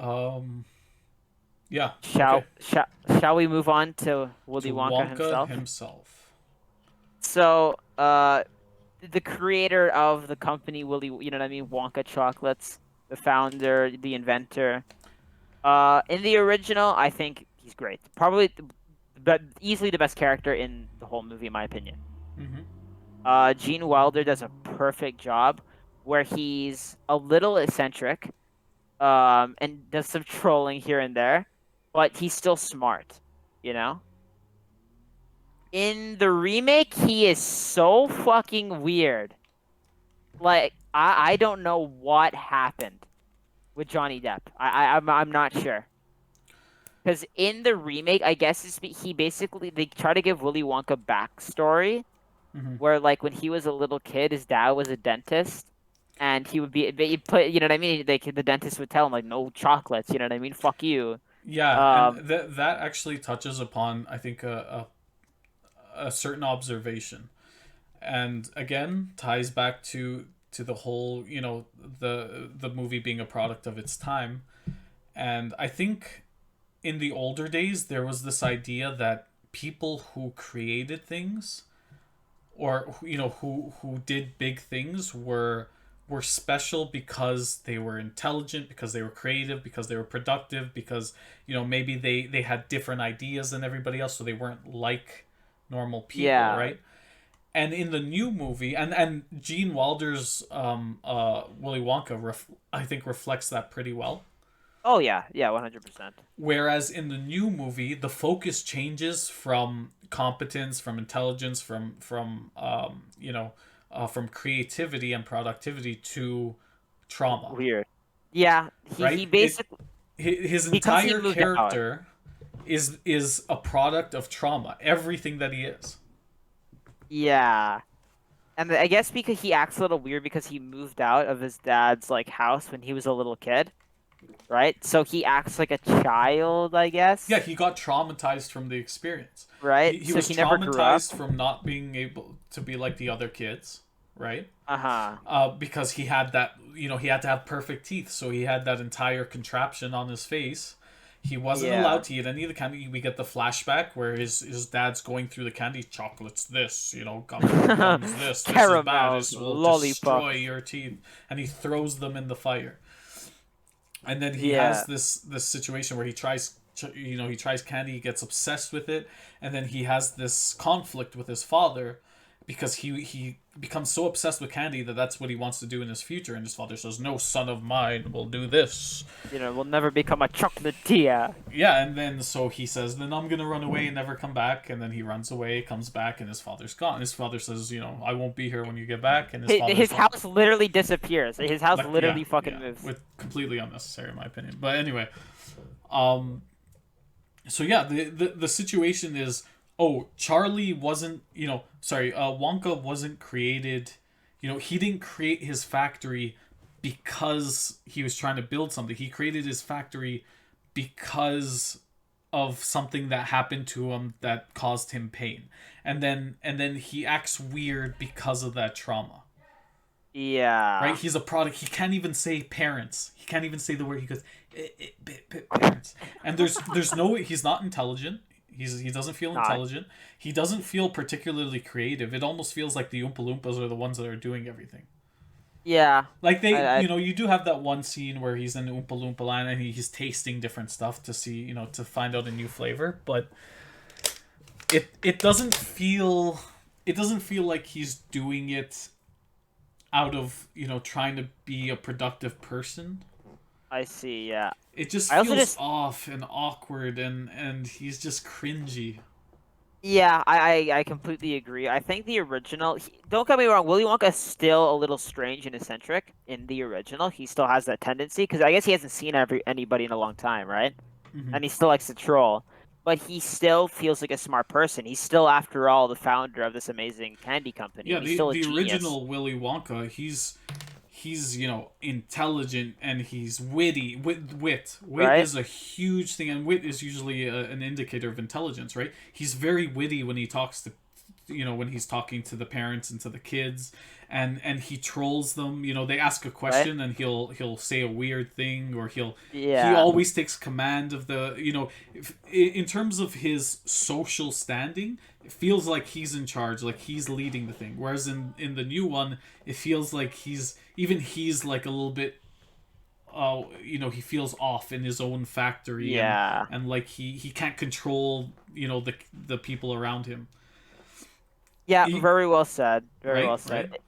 Speaker 1: Um, yeah. Okay.
Speaker 2: Shall we move on to Willy
Speaker 1: To
Speaker 2: Wonka
Speaker 1: Wonka
Speaker 2: himself?
Speaker 1: himself.
Speaker 2: So, the creator of the company, Willy, you know what I mean, Wonka Chocolates, the founder, the inventor. In the original, I think he's great. Probably, but easily the best character in the whole movie, in my opinion.
Speaker 1: Mm-hmm.
Speaker 2: Gene Wilder does a perfect job where he's a little eccentric, and does some trolling here and there, but he's still smart, you know? In the remake, he is so fucking weird. Like, I don't know what happened with Johnny Depp. I'm not sure. Because in the remake, I guess he basically they try to give Willy Wonka backstory
Speaker 1: Mm-hmm.
Speaker 2: where like when he was a little kid, his dad was a dentist, and he would be they put you know what I mean. Like the dentist would tell him like no chocolates. You know what I mean? Fuck you.
Speaker 1: Yeah, and
Speaker 2: Um,
Speaker 1: that actually touches upon, I think, a certain observation, and again ties back to the whole, the movie being a product of its time. And I think in the older days there was this idea that people who created things, or who did big things, were special because they were intelligent, because they were creative, because they were productive, because maybe they had different ideas than everybody else, so they weren't like normal people,
Speaker 2: yeah.
Speaker 1: right? And in the new movie, and Gene Wilder's Willy Wonka I think reflects that pretty well.
Speaker 2: Oh yeah, yeah, 100%.
Speaker 1: Whereas in the new movie, the focus changes from competence, from intelligence, from creativity and productivity to trauma,
Speaker 2: Weird. Yeah, he
Speaker 1: right?
Speaker 2: basically
Speaker 1: His
Speaker 2: because he
Speaker 1: entire
Speaker 2: moved out.
Speaker 1: character is a product of trauma. Everything that he is.
Speaker 2: Yeah. And I guess because he acts a little weird because he moved out of his dad's like house when he was a little kid, right? So he acts like a child, I
Speaker 1: Yeah,
Speaker 2: guess,
Speaker 1: he got traumatized from the experience.
Speaker 2: right?
Speaker 1: He
Speaker 2: So
Speaker 1: was
Speaker 2: he never grew up.
Speaker 1: traumatized from not being able to be like the other kids, right?
Speaker 2: Uh-huh.
Speaker 1: Because he had that, he had to have perfect teeth, so he had that entire contraption on his face. He wasn't allowed
Speaker 2: Yeah.
Speaker 1: to eat any of the candy. We get the flashback where his dad's going through the candy. Chocolates, this, gums, this. This is bad.
Speaker 2: Caramels,
Speaker 1: This will destroy
Speaker 2: lollipops.
Speaker 1: your teeth. And he throws them in the fire. And then he has
Speaker 2: Yeah.
Speaker 1: this situation where he tries candy, he gets obsessed with it, and then he has this conflict with his father because he becomes so obsessed with candy that that's what he wants to do in his future, and his father says, no son of mine will do this.
Speaker 2: We'll never become a chocolatier.
Speaker 1: Yeah, and then so he says, then I'm gonna run away and never come back. And then he runs away, comes back, and his father's gone. His father says, I won't be here when you get back. And his father's
Speaker 2: His
Speaker 1: gone.
Speaker 2: house literally disappears. His house
Speaker 1: Like, yeah,
Speaker 2: literally fucking
Speaker 1: yeah,
Speaker 2: moves.
Speaker 1: with completely unnecessary in my opinion. But anyway, um, so yeah, the situation is, oh, Charlie wasn't, sorry, Wonka wasn't created, he didn't create his factory because he was trying to build something. He created his factory because of something that happened to him that caused him pain. And then he acts weird because of that trauma. Right?
Speaker 2: Yeah.
Speaker 1: He's a product. He can't even say parents. He can't even say the word. He goes parents. And there's no. He's not intelligent. He doesn't feel
Speaker 2: Nah.
Speaker 1: intelligent. He doesn't feel particularly creative. It almost feels like the Oompa Loompas are the ones that are doing everything.
Speaker 2: Yeah.
Speaker 1: Like
Speaker 2: I
Speaker 1: you do have that one scene where he's in Oompa Loompa land and he's tasting different stuff to see, to find out a new flavor. But it doesn't feel, like he's doing it out of, trying to be a productive person.
Speaker 2: I see. Yeah.
Speaker 1: It just
Speaker 2: I also
Speaker 1: feels
Speaker 2: just
Speaker 1: off and awkward, and he's just cringy.
Speaker 2: Yeah, I completely agree. I think the original, don't get me wrong, Willy Wonka is still a little strange and eccentric in the original. He still has that tendency because I guess he hasn't seen anybody in a long time, right?
Speaker 1: Hmm.
Speaker 2: And he still likes to troll, but he still feels like a smart person. He's still, after all, the founder of this amazing candy company,
Speaker 1: Yeah,
Speaker 2: and he's
Speaker 1: the
Speaker 2: still a
Speaker 1: the
Speaker 2: genius,
Speaker 1: original Willy Wonka, he's intelligent, and he's witty. Wit
Speaker 2: right?
Speaker 1: is a huge thing, and wit is usually an indicator of intelligence, right? He's very witty when he talks when he's talking to the parents and to the kids, and he trolls them. They ask a
Speaker 2: right?
Speaker 1: question and he'll say a weird thing, or he
Speaker 2: Yeah,
Speaker 1: always takes command of the in terms of his social standing, it feels like he's in charge, like he's leading the thing, whereas in the new one it feels like he's like a little bit he feels off in his own factory,
Speaker 2: yeah,
Speaker 1: and like he can't control the people around him.
Speaker 2: yeah.
Speaker 1: He,
Speaker 2: Very well said. Very well
Speaker 1: right,
Speaker 2: said.
Speaker 1: right.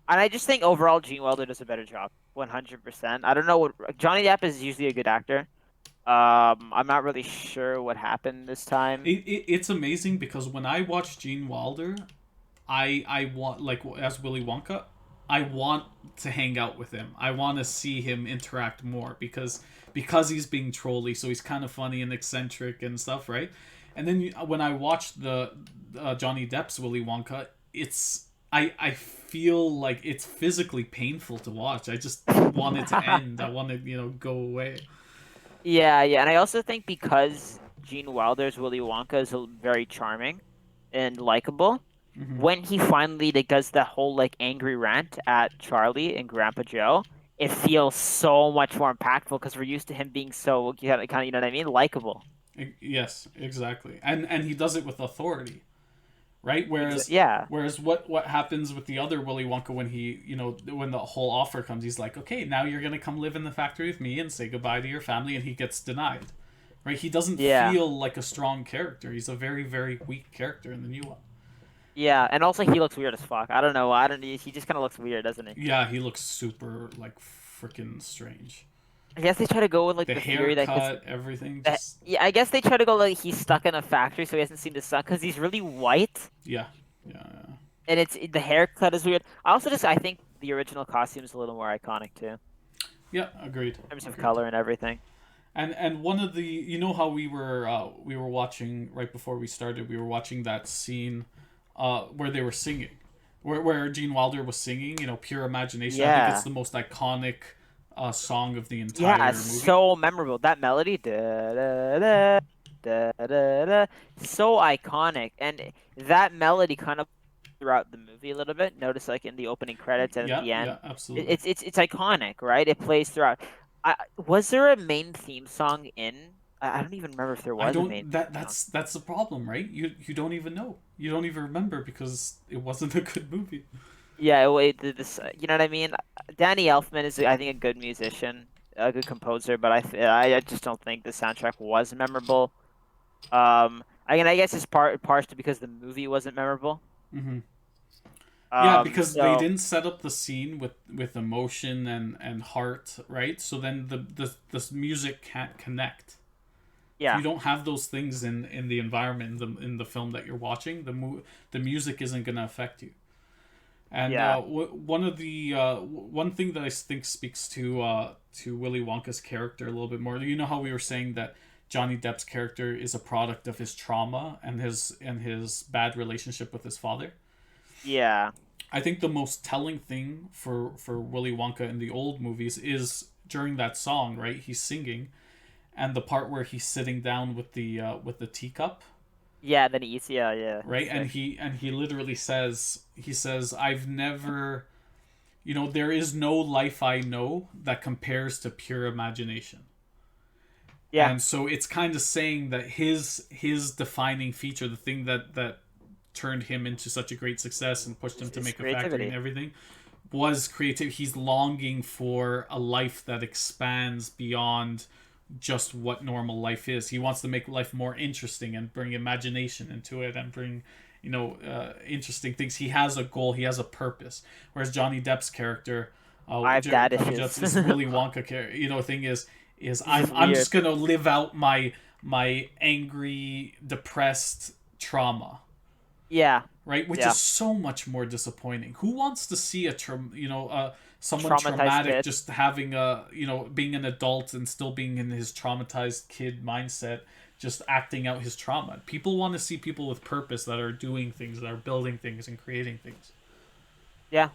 Speaker 2: And I just think overall, Gene Wilder does a better job. 100%. I don't know what Johnny Depp is usually a good actor. I'm not really sure what happened this time.
Speaker 1: It's amazing because when I watch Gene Wilder, I want, like, as Willy Wonka, I want to hang out with him. I want to see him interact more because he's being trolly, so he's kind of funny and eccentric and stuff, right? And then when I watch the Johnny Depp's Willy Wonka, I feel like it's physically painful to watch. I just want it to end. I want to go away.
Speaker 2: Yeah, yeah, and I also think because Gene Wilder's Willy Wonka is very charming and likable,
Speaker 1: Hmm.
Speaker 2: when he finally like does that whole like angry rant at Charlie and Grandpa Joe, it feels so much more impactful because we're used to him being so kind of you know what I mean, likable.
Speaker 1: Yes, exactly. And he does it with authority, right?
Speaker 2: Yeah,
Speaker 1: Whereas what happens with the other Willy Wonka, when when the whole offer comes, he's like, okay, now you're gonna come live in the factory with me and say goodbye to your family, and he gets denied, right? He doesn't
Speaker 2: yeah,
Speaker 1: feel like a strong character. He's a very, very weak character in the new one.
Speaker 2: yeah, and also he looks weird as fuck. I don't know. I don't. He just kind of looks weird, doesn't he?
Speaker 1: Yeah, he looks super, like, freaking strange.
Speaker 2: I guess they try to go with like
Speaker 1: The
Speaker 2: the theory that because
Speaker 1: haircut, everything, just
Speaker 2: yeah, I guess they try to go like he's stuck in a factory, so he hasn't seen the sun because he's really white,
Speaker 1: yeah, yeah,
Speaker 2: and it's the haircut is weird. I think the original costume is a little more iconic too, in
Speaker 1: yeah. Agreed,
Speaker 2: terms of
Speaker 1: agreed.
Speaker 2: color and everything.
Speaker 1: And one of the, how we were watching right before we started, we were watching that scene where they were singing, where Gene Wilder was singing, Pure Imagination. I think it's
Speaker 2: Yeah,
Speaker 1: the most iconic song of the
Speaker 2: yeah,
Speaker 1: entire movie.
Speaker 2: so memorable. That melody, da da da da da da, so iconic, and that melody kind of throughout the movie a little bit. Notice like in the opening credits and at
Speaker 1: Yeah,
Speaker 2: the
Speaker 1: yeah,
Speaker 2: end,
Speaker 1: absolutely.
Speaker 2: it's iconic, right? It plays throughout. Was there a main theme song in? I don't even remember if there
Speaker 1: I
Speaker 2: was a main
Speaker 1: don't,
Speaker 2: theme song.
Speaker 1: that's the problem, right? You don't even know. You don't even remember because it wasn't a good movie.
Speaker 2: Yeah, wait, this, you know what I mean? Danny Elfman is, I think, a good musician, a good composer, but I just don't think the soundtrack was memorable. I guess it's partially because the movie wasn't memorable.
Speaker 1: Hmm. Yeah, because they
Speaker 2: So
Speaker 1: didn't set up the scene with emotion and heart, right? So then the music can't connect. If you
Speaker 2: yeah,
Speaker 1: don't have those things in the environment, in the film that you're watching, the music isn't going to affect you. And
Speaker 2: yeah,
Speaker 1: one thing that I think speaks to Willy Wonka's character a little bit more. You know how we were saying that Johnny Depp's character is a product of his trauma and his bad relationship with his father.
Speaker 2: yeah,
Speaker 1: I think the most telling thing for Willy Wonka in the old movies is during that song, right? He's singing, and the part where he's sitting down with the teacup,
Speaker 2: yeah. Then he eats, yeah, yeah.
Speaker 1: right? And
Speaker 2: Sick.
Speaker 1: he literally says, I've never, there is no life I know that compares to pure imagination.
Speaker 2: Yeah,
Speaker 1: And so it's kind of saying that his defining feature, the thing that turned him into such a great success and pushed him to
Speaker 2: it's
Speaker 1: make a factory and
Speaker 2: creativity.
Speaker 1: everything, was creative. He's longing for a life that expands beyond just what normal life is. He wants to make life more interesting and bring imagination into it and bring interesting things. He has a goal. He has a purpose. Whereas Johnny Depp's character,
Speaker 2: I have dad
Speaker 1: Johnny
Speaker 2: issues.
Speaker 1: Depp's is Willy Wonka character. Thing is
Speaker 2: He's just
Speaker 1: I'm
Speaker 2: weird.
Speaker 1: just gonna live out my angry, depressed trauma,
Speaker 2: Yeah,
Speaker 1: right? Which
Speaker 2: yeah.
Speaker 1: is so much more disappointing. Who wants to see someone
Speaker 2: Traumatized
Speaker 1: traumatic
Speaker 2: kid.
Speaker 1: just having being an adult and still being in his traumatized kid mindset, just acting out his trauma? People want to see people with purpose that are doing things, that are building things and creating things.
Speaker 2: Yeah,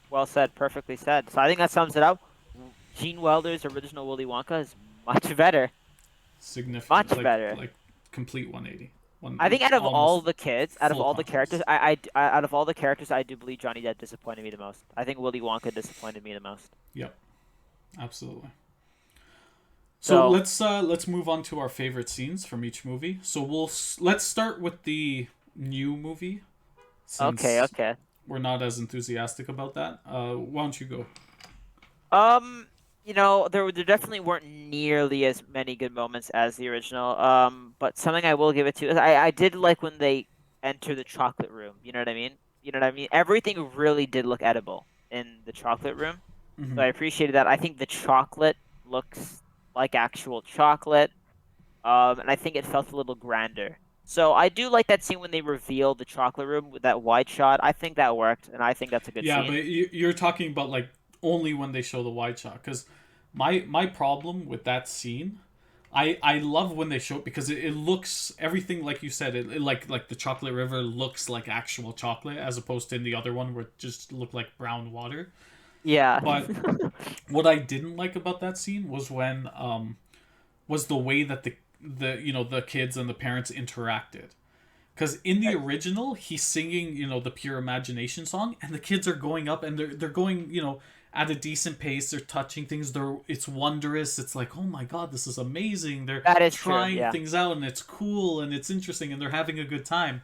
Speaker 2: well said, perfectly said. So I think that sums it up. Gene Wilder's original Willy Wonka is much better.
Speaker 1: Significant,
Speaker 2: Much
Speaker 1: like
Speaker 2: better.
Speaker 1: complete 180.
Speaker 2: I think out of all
Speaker 1: almost
Speaker 2: the kids, out of
Speaker 1: full
Speaker 2: all the characters,
Speaker 1: context.
Speaker 2: out of all the characters, I do believe Johnny Depp disappointed me the most. I think Willy Wonka disappointed me the most.
Speaker 1: Yep, absolutely. So
Speaker 2: So,
Speaker 1: let's move on to our favorite scenes from each movie. So let's start with the new movie,
Speaker 2: okay,
Speaker 1: since
Speaker 2: okay.
Speaker 1: we're not as enthusiastic about that. Why don't you go?
Speaker 2: Um, there definitely weren't nearly as many good moments as the original. But something I will give it to is I did like when they enter the chocolate room. You know what I mean? You know what I mean? Everything really did look edible in the chocolate room.
Speaker 1: Hmm.
Speaker 2: So I appreciated that. I think the chocolate looks like actual chocolate. And I think it felt a little grander. So I do like that scene when they reveal the chocolate room with that wide shot. I think that worked, and I think that's a good
Speaker 1: Yeah,
Speaker 2: scene.
Speaker 1: but you're talking about like only when they show the wide shot. Because my problem with that scene, I love when they show it because it looks everything like you said. It like the chocolate river looks like actual chocolate as opposed to in the other one where it just looked like brown water.
Speaker 2: Yeah.
Speaker 1: But what I didn't like about that scene was when was the way that the kids and the parents interacted. Because in the original, he's singing, the Pure Imagination song, and the kids are going up and they're going, at a decent pace. They're touching things. It's wondrous. It's like, oh my god, this is amazing. They're
Speaker 2: That is true.
Speaker 1: trying
Speaker 2: Yeah.
Speaker 1: things out, and it's cool and it's interesting, and they're having a good time.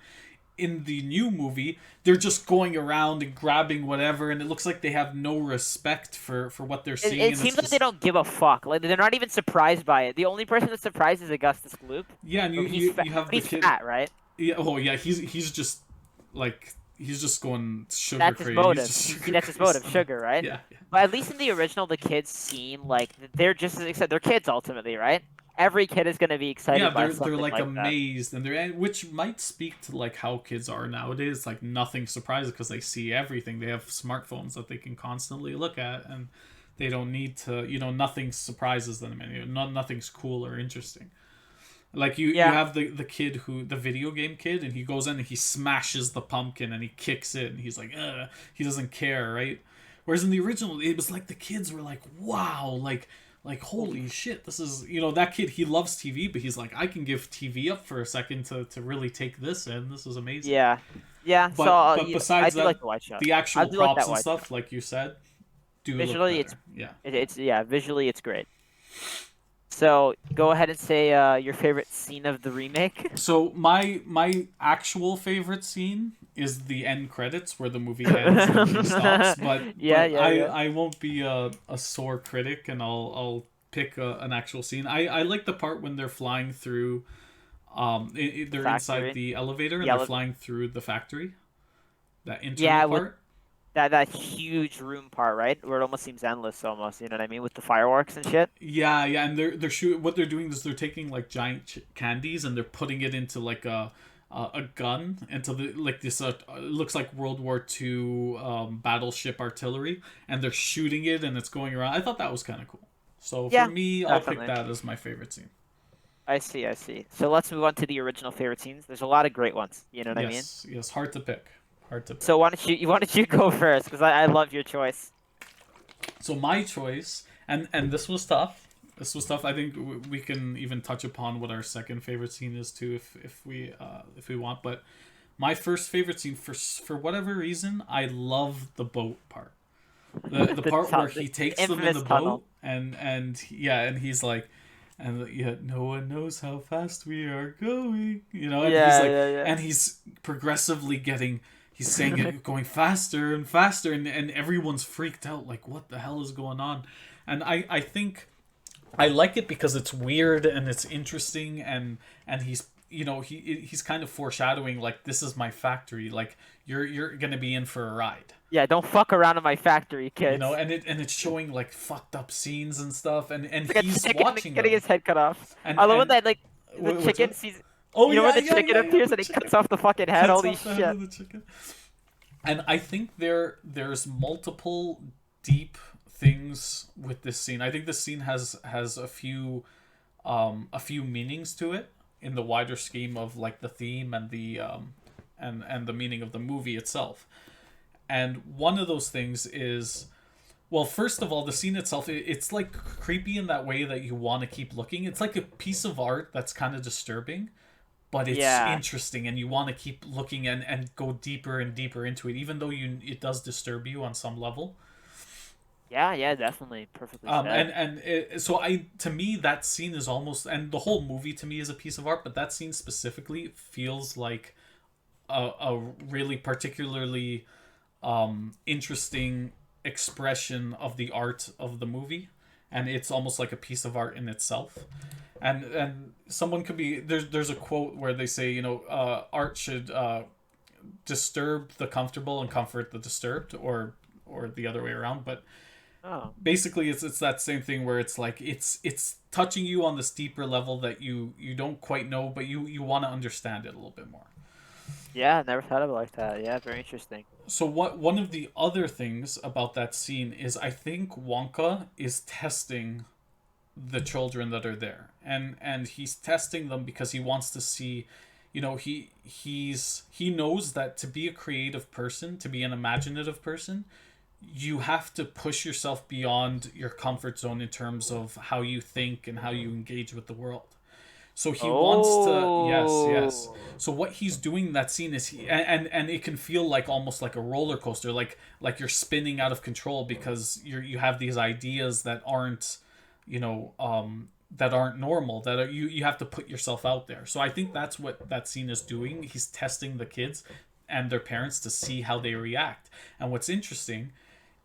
Speaker 1: In the new movie, they're just going around and grabbing whatever, and it looks like they have no respect for what they're
Speaker 2: It,
Speaker 1: seeing,
Speaker 2: it
Speaker 1: and it's
Speaker 2: seems like they
Speaker 1: just
Speaker 2: don't give a fuck. Like they're not even surprised by it. The only person that's surprised is Augustus Gloop.
Speaker 1: yeah. And
Speaker 2: But
Speaker 1: you have the
Speaker 2: he's
Speaker 1: kid.
Speaker 2: fat, right?
Speaker 1: Yeah. Oh yeah. He's just like he's just going sugar
Speaker 2: That's his
Speaker 1: crazy. He's
Speaker 2: motive.
Speaker 1: just sugar
Speaker 2: That's his
Speaker 1: crazy.
Speaker 2: motive, sugar, right?
Speaker 1: Yeah.
Speaker 2: But at least in the original, the kids seem like they're just as excited. They're kids ultimately, right? Every kid is gonna be
Speaker 1: Yeah,
Speaker 2: excited by
Speaker 1: they're
Speaker 2: something
Speaker 1: like
Speaker 2: like that.
Speaker 1: amazed, and they're which might speak to like how kids are nowadays. Like nothing surprises because they see everything. They have smartphones that they can constantly look at, and they don't need to. Nothing surprises them, and nothing's cool or interesting. Like you
Speaker 2: Yeah,
Speaker 1: have the video game kid, and he goes in and he smashes the pumpkin and he kicks it, and he's like, ugh, he doesn't care, right? Whereas in the original, it was like the kids were like, wow, like holy shit, this is that kid, he loves TV, but he's like, I can give TV up for a second to really take this in. This is amazing.
Speaker 2: yeah, yeah. So
Speaker 1: But
Speaker 2: I
Speaker 1: besides
Speaker 2: do like
Speaker 1: that,
Speaker 2: the white shot.
Speaker 1: the
Speaker 2: I
Speaker 1: actual
Speaker 2: do like
Speaker 1: props
Speaker 2: that
Speaker 1: and
Speaker 2: white shot.
Speaker 1: stuff, like you said, do look
Speaker 2: Visually,
Speaker 1: better. Yeah.
Speaker 2: it's yeah. Visually, it's great. So go ahead and say your favorite scene of the remake.
Speaker 1: So my actual favorite scene is the end credits where the movie ends and he stops. But
Speaker 2: Yeah,
Speaker 1: but
Speaker 2: yeah,
Speaker 1: I
Speaker 2: yeah.
Speaker 1: I won't be a sore critic, and I'll pick an actual scene. I like the part when they're flying through. They're inside
Speaker 2: Factory.
Speaker 1: the elevator and they're
Speaker 2: Yellow.
Speaker 1: flying through the factory. That internal
Speaker 2: Yeah, with
Speaker 1: part.
Speaker 2: that huge room part, right? Where it almost seems endless, almost. You know what I mean? With the fireworks and shit.
Speaker 1: Yeah, yeah, and they're shoot. What they're doing is they're taking like giant candies and they're putting it into like a gun into the like this. It looks like World War II battleship artillery, and they're shooting it and it's going around. I thought that was kind of cool. So for
Speaker 2: Yeah,
Speaker 1: me, I'll pick
Speaker 2: definitely.
Speaker 1: that as my favorite scene.
Speaker 2: I see, I see. So let's move on to the original favorite scenes. There's a lot of great ones. You know what I mean?
Speaker 1: Yes, yes, hard to pick. Hard to
Speaker 2: So
Speaker 1: pick.
Speaker 2: why don't you go first? Because I love your choice.
Speaker 1: So my choice, and this was tough. This was tough. I think we can even touch upon what our second favorite scene is too, if we want. But my first favorite scene, for whatever reason, I love the boat part. The part where
Speaker 2: The
Speaker 1: he takes them in
Speaker 2: infamous
Speaker 1: the
Speaker 2: tunnel.
Speaker 1: boat, and yeah, and he's like, and yet no one knows how fast we are going, and he's
Speaker 2: Yeah,
Speaker 1: like,
Speaker 2: yeah, yeah.
Speaker 1: and he's progressively getting, he's saying it, going faster and faster, and everyone's freaked out, like what the hell is going on. And I think I like it because it's weird and it's interesting, and he's he's kind of foreshadowing, like, this is my factory, like you're gonna be in for a ride.
Speaker 2: Yeah, don't fuck around in my factory, kids.
Speaker 1: And it's showing like fucked up scenes and stuff, and
Speaker 2: Like a
Speaker 1: he's
Speaker 2: chicken
Speaker 1: watching
Speaker 2: getting
Speaker 1: them.
Speaker 2: his head cut off.
Speaker 1: and
Speaker 2: I love when
Speaker 1: and
Speaker 2: that like the
Speaker 1: which
Speaker 2: chicken
Speaker 1: one?
Speaker 2: sees.
Speaker 1: Oh
Speaker 2: You know when
Speaker 1: yeah,
Speaker 2: the
Speaker 1: yeah,
Speaker 2: chicken
Speaker 1: yeah, yeah,
Speaker 2: appears
Speaker 1: the
Speaker 2: and he
Speaker 1: chicken
Speaker 2: cuts off the fucking head?
Speaker 1: cuts
Speaker 2: Holy
Speaker 1: off the head
Speaker 2: shit!
Speaker 1: of the chicken. And I think there's multiple deep things with this scene. I think this scene has a few meanings to it in the wider scheme of like the theme and the meaning of the movie itself. And one of those things is, well, first of all, the scene itself, it's like creepy in that way that you want to keep looking. It's like a piece of art that's kind of disturbing, but it's
Speaker 2: Yeah.
Speaker 1: interesting and you want to keep looking and go deeper and deeper into it, even though it does disturb you on some level.
Speaker 2: Yeah, yeah, definitely. Perfectly said.
Speaker 1: So I, to me, that scene is almost, and the whole movie to me is a piece of art, but that scene specifically feels like a really particularly interesting expression of the art of the movie, and it's almost like a piece of art in itself. And someone could be, there's a quote where they say, art should disturb the comfortable and comfort the disturbed, or the other way around. But
Speaker 2: Oh.
Speaker 1: basically it's that same thing where it's like it's touching you on this deeper level that you don't quite know, but you want to understand it a little bit more.
Speaker 2: Yeah, never thought of it like that. Yeah, very interesting.
Speaker 1: So what one of the other things about that scene is I think Wonka is testing the children that are there, and he's testing them because he wants to see, he knows that to be a creative person, to be an imaginative person, you have to push yourself beyond your comfort zone in terms of how you think and how you engage with the world. So he wants to, yes, yes.
Speaker 2: Oh.
Speaker 1: So what he's doing in that scene is and it can feel like almost like a roller coaster, like you're spinning out of control because you have these ideas that aren't, that aren't normal, that are, you have to put yourself out there. So I think that's what that scene is doing. He's testing the kids and their parents to see how they react. And what's interesting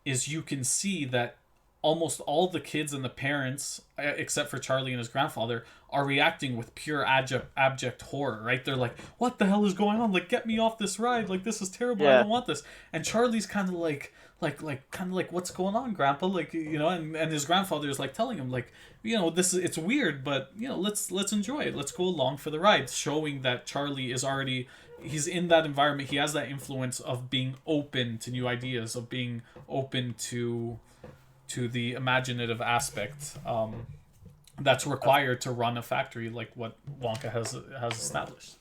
Speaker 1: is you can see that almost all the kids and the parents, except for Charlie and his grandfather, are reacting with pure abject horror, right? They're like, what the hell is going on? Like, get me off this ride. Like, this is terrible. I
Speaker 2: Yeah.
Speaker 1: don't want this. And Charlie's kind of like, what's going on, Grandpa? Like, and his grandfather is like telling him, like, this it's weird, but let's enjoy it. Let's go along for the ride, showing that Charlie is already, he's in that environment. He has that influence of being open to new ideas, of being open to the imaginative aspect, that's
Speaker 2: Of-
Speaker 1: required to run a factory like what Wonka has established.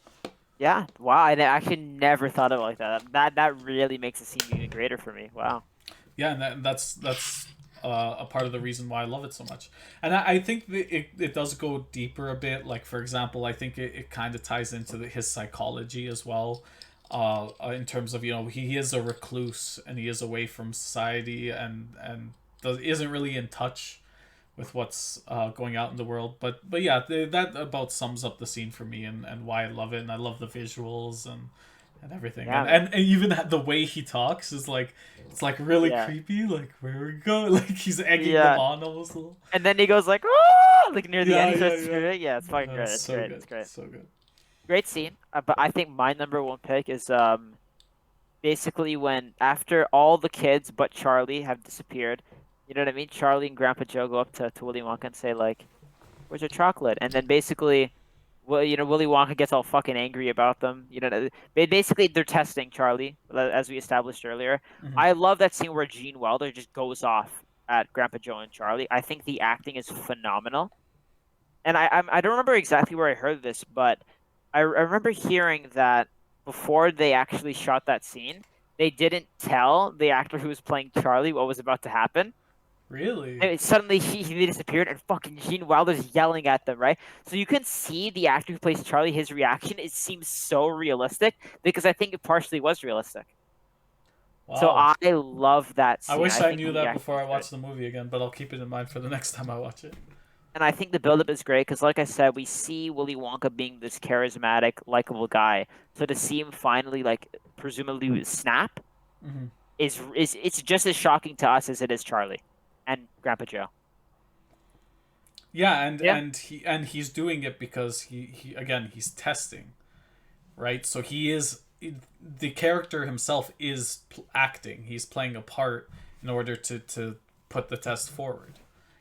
Speaker 2: Yeah. Wow. I actually never thought of it like that. That really makes it seem even greater for me. Wow.
Speaker 1: Yeah, and that's a part of the reason why I love it so much. And I think that it does go deeper a bit. Like, for example, I think it kind of ties into his psychology as well. In terms of, he is a recluse and he is away from society, and isn't really in touch with what's going out in the world. But yeah, that about sums up the scene for me, and why I love it. And I love the visuals and everything.
Speaker 2: Yeah,
Speaker 1: And
Speaker 2: man.
Speaker 1: even the way he talks is like, it's like really
Speaker 2: Yeah.
Speaker 1: creepy. Like, where we go? Like, he's egging them
Speaker 2: Yeah.
Speaker 1: on almost a little.
Speaker 2: And then he goes like, oh, like near the end,
Speaker 1: Yeah,
Speaker 2: he
Speaker 1: yeah,
Speaker 2: starts
Speaker 1: yeah.
Speaker 2: screaming. Yeah, it's fucking great.
Speaker 1: It's
Speaker 2: It's
Speaker 1: so
Speaker 2: great.
Speaker 1: good,
Speaker 2: It's great.
Speaker 1: so good.
Speaker 2: Great scene. But I think my number one pick is basically when after all the kids but Charlie have disappeared, you know what I mean? Charlie and Grandpa Joe go up to Willy Wonka and say like, "Where's your chocolate?" And then basically, well, Willy Wonka gets all fucking angry about them. Basically they're testing Charlie, as we established earlier.
Speaker 1: Mm-hmm.
Speaker 2: I love that scene where Gene Wilder just goes off at Grandpa Joe and Charlie. I think the acting is phenomenal. And I don't remember exactly where I heard this, but I remember hearing that before they actually shot that scene, they didn't tell the actor who was playing Charlie what was about to happen.
Speaker 1: Really?
Speaker 2: And suddenly he disappeared, and fucking Gene Wilder's yelling at them, right? So you can see the actor who plays Charlie, his reaction. It seems so realistic because I think it partially was realistic. So
Speaker 1: Wow.
Speaker 2: I love that
Speaker 1: I
Speaker 2: scene.
Speaker 1: wish
Speaker 2: I
Speaker 1: I
Speaker 2: think
Speaker 1: knew
Speaker 2: the
Speaker 1: that
Speaker 2: acting
Speaker 1: before I
Speaker 2: is great.
Speaker 1: watched the movie again, but I'll keep it in mind for the next time I watch it.
Speaker 2: And I think the buildup is great because, like I said, we see Willy Wonka being this charismatic, likable guy. So to see him finally, like, presumably snap
Speaker 1: Mm-hmm.
Speaker 2: is it's just as shocking to us as it is Charlie and Grandpa Joe.
Speaker 1: Yeah,
Speaker 2: Yeah.
Speaker 1: he's doing it because he again, he's testing, right? So he is, the character himself is acting. He's playing a part in order to put the test forward.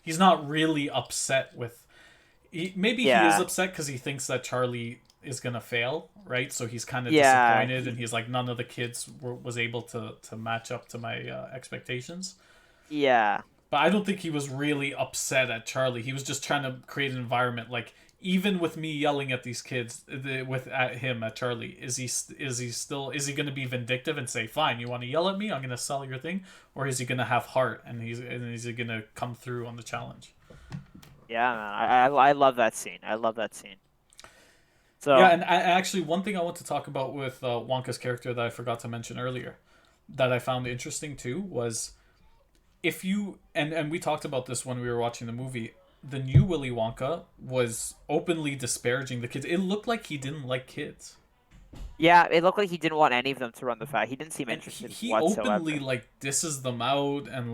Speaker 1: He's not really upset with. Maybe he is
Speaker 2: Yeah.
Speaker 1: upset because he thinks that Charlie is gonna fail, right? So he's kind of
Speaker 2: Yeah.
Speaker 1: disappointed, and he's like, none of the kids was able to match up to my expectations.
Speaker 2: Yeah.
Speaker 1: But I don't think he was really upset at Charlie. He was just trying to create an environment, like, even with me yelling at these kids, with at him at Charlie, is he going to be vindictive and say, fine, you want to yell at me, I'm going to sell your thing, or is he going to have heart, and is he going to come through on the challenge?
Speaker 2: Yeah, man. I love that scene. I love that scene.
Speaker 1: Yeah,
Speaker 2: So
Speaker 1: and actually, one thing I want to talk about with Wonka's character that I forgot to mention earlier, that I found interesting too, was if you and we talked about this when we were watching the movie. The new Willy Wonka was openly disparaging the kids. It looked like he didn't like kids,
Speaker 2: yeah, it looked like he didn't want any of them to run the fight. He didn't seem
Speaker 1: and
Speaker 2: interested
Speaker 1: he openly
Speaker 2: whatsoever.
Speaker 1: like disses them out and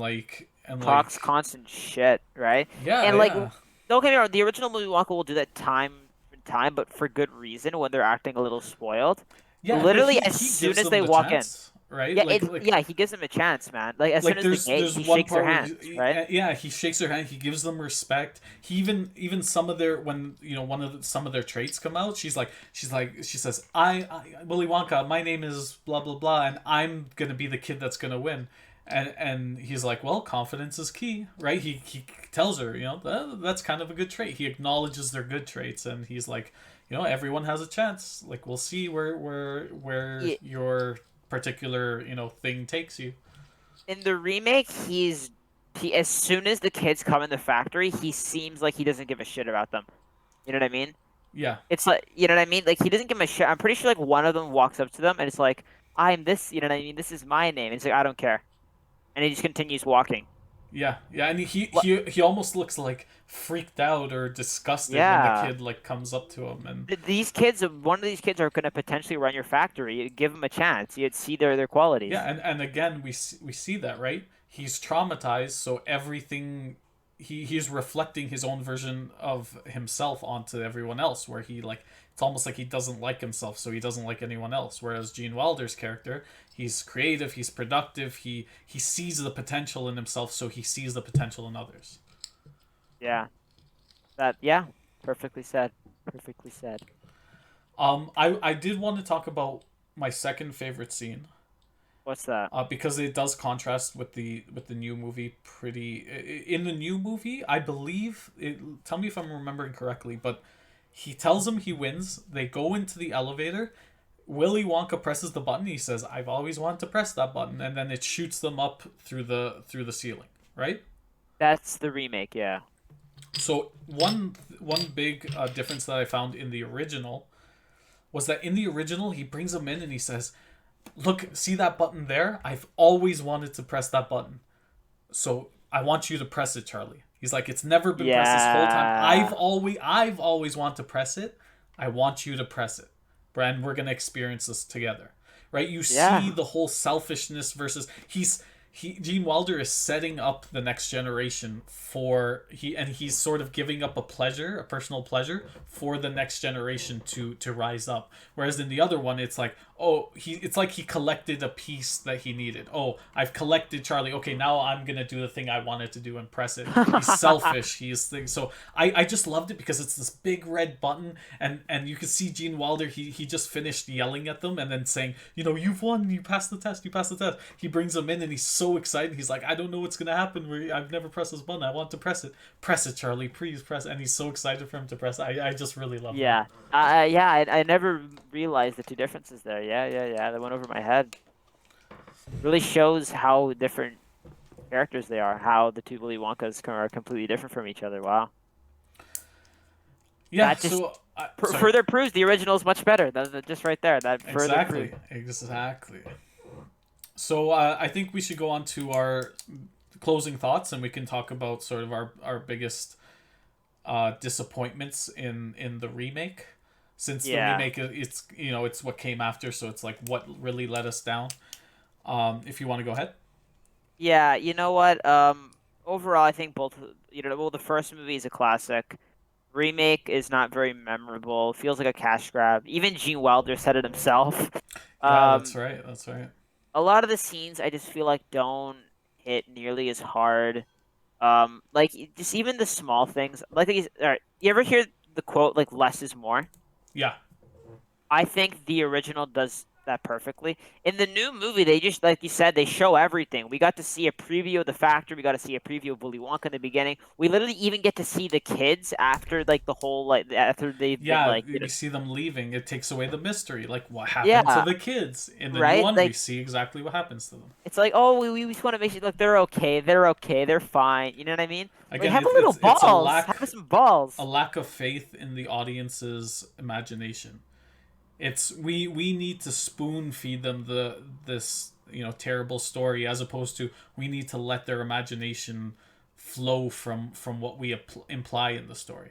Speaker 2: Talks
Speaker 1: like
Speaker 2: constant shit, right?
Speaker 1: yeah,
Speaker 2: And like,
Speaker 1: yeah,
Speaker 2: don't get me wrong, the original movie Wonka will do that time and time, but for good reason when they're acting a little spoiled.
Speaker 1: yeah. But
Speaker 2: Literally, as
Speaker 1: he
Speaker 2: soon
Speaker 1: gives
Speaker 2: as
Speaker 1: them
Speaker 2: they
Speaker 1: the
Speaker 2: walk in,
Speaker 1: chance, right?
Speaker 2: yeah, yeah, he gives them a chance, man. Like as soon
Speaker 1: like
Speaker 2: as the gate,
Speaker 1: there's
Speaker 2: he
Speaker 1: one
Speaker 2: shakes their
Speaker 1: part where
Speaker 2: hands, right?
Speaker 1: yeah, he shakes their hand, he gives them respect. He even some of their when one of some of their traits come out, she says, I Willy Wonka, my name is blah blah blah, and I'm gonna be the kid that's gonna win. And he's like, well, confidence is key, right? He tells her, that's kind of a good trait. He acknowledges their good traits, and he's like, everyone has a chance. Like, we'll see where
Speaker 2: Yeah,
Speaker 1: your particular thing takes you.
Speaker 2: in the remake, he as soon as the kids come in the factory, he seems like he doesn't give a shit about them. You know what I mean?
Speaker 1: Yeah,
Speaker 2: It's like, you know what I mean? Like he doesn't give them a shit. I'm pretty sure like one of them walks up to them and it's like, I'm this, you know what I mean? This is my name. And it's like, I don't care. And he just continues walking.
Speaker 1: yeah, and
Speaker 2: What?
Speaker 1: he almost looks like freaked out or disgusted when the
Speaker 2: Yeah.
Speaker 1: kid like comes up to him, and
Speaker 2: These kids, one of these kids are going to potentially run your factory. You give them a chance. You'd see their
Speaker 1: yeah,
Speaker 2: qualities.
Speaker 1: and again we see that, right? He's traumatized, so everything he's reflecting his own version of himself onto everyone else, where he like it's almost like he doesn't like himself, so he doesn't like anyone else. Whereas Gene Wilder's character, he's creative, he's productive, he sees the potential in himself, so he sees the potential in others.
Speaker 2: Yeah. Yeah. Perfectly said. Perfectly said.
Speaker 1: I did want to talk about my second favorite scene,
Speaker 2: What's that?
Speaker 1: because it does contrast with the new movie pretty. In the new movie, I believe. Tell me if I'm remembering correctly, but he tells him he wins. They go into the elevator. Willy Wonka presses the button. He says, "I've always wanted to press that button," and then it shoots them up through the ceiling. Right.
Speaker 2: That's the remake. Yeah.
Speaker 1: So one big difference that I found in the original was that in the original he brings them in and he says, look, see that button there? I've always wanted to press that button. So I want you to press it, Charlie. He's like, it's never been pressed this whole time.
Speaker 2: Yeah.
Speaker 1: I've always wanted to press it. I want you to press it. Brand, we're gonna experience this together. Right? You see
Speaker 2: Yeah.
Speaker 1: the whole selfishness versus Gene Wilder is setting up the next generation for he's sort of giving up a personal pleasure for the next generation to rise up. Whereas in the other one, it's like, it's like he collected a piece that he needed. Oh, I've collected Charlie. Okay, now I'm gonna do the thing I wanted to do and press it. He's selfish. He's thing. So I just loved it because it's this big red button, and you can see Gene Wilder. He just finished yelling at them and then saying, you've won. You passed the test. You passed the test. He brings them in and he's so excited. He's like, I don't know what's gonna happen. I've never pressed this button. I want to press it. Press it, Charlie. Please press it. And he's so excited for him to press it. I just really love that.
Speaker 2: Yeah. Yeah, I never realized the two differences there. Yeah. That went over my head. Really shows how different characters they are, how the two Willy Wonkas are completely different from each other. Wow.
Speaker 1: Yeah.
Speaker 2: That just
Speaker 1: So sorry.
Speaker 2: further proves the original is much better. Just right there. That further proves.
Speaker 1: Exactly. So I think we should go on to our closing thoughts, and we can talk about sort of our biggest disappointments in the remake. Since the
Speaker 2: Yeah.
Speaker 1: remake, it's what came after, so it's like what really let us down. If you want to go ahead.
Speaker 2: Yeah, you know what? Overall, I think both, well, the first movie is a classic. Remake is not very memorable. Feels like a cash grab. Even Gene Wilder said it himself.
Speaker 1: Yeah, that's
Speaker 2: Um,
Speaker 1: right. That's right.
Speaker 2: a lot of the scenes I just feel like don't hit nearly as hard. Like just even the small things. Like these. All right, you ever hear the quote like "less is more"?
Speaker 1: Yeah.
Speaker 2: I think the original does that perfectly. In the new movie, they just like you said, they show everything. We got to see a preview of the factory. We got to see a preview of Willy Wonka in the beginning. We literally even get to see the kids after like the whole like after they've been
Speaker 1: Yeah,
Speaker 2: like
Speaker 1: we see them leaving. It takes away the mystery. Like, what happened to
Speaker 2: yeah,
Speaker 1: the kids? In the new
Speaker 2: right,
Speaker 1: one, we
Speaker 2: like
Speaker 1: see exactly what happens to them.
Speaker 2: it's like, oh, we just want to make sure look they're okay, they're okay, they're fine. You know what I mean? Like
Speaker 1: Again,
Speaker 2: have a
Speaker 1: it's
Speaker 2: little
Speaker 1: it's it's
Speaker 2: balls, have some
Speaker 1: a
Speaker 2: balls.
Speaker 1: lack of faith in the audience's imagination. It's we need to spoon feed them this terrible story, as opposed to we need to let their imagination flow from what we imply in the story.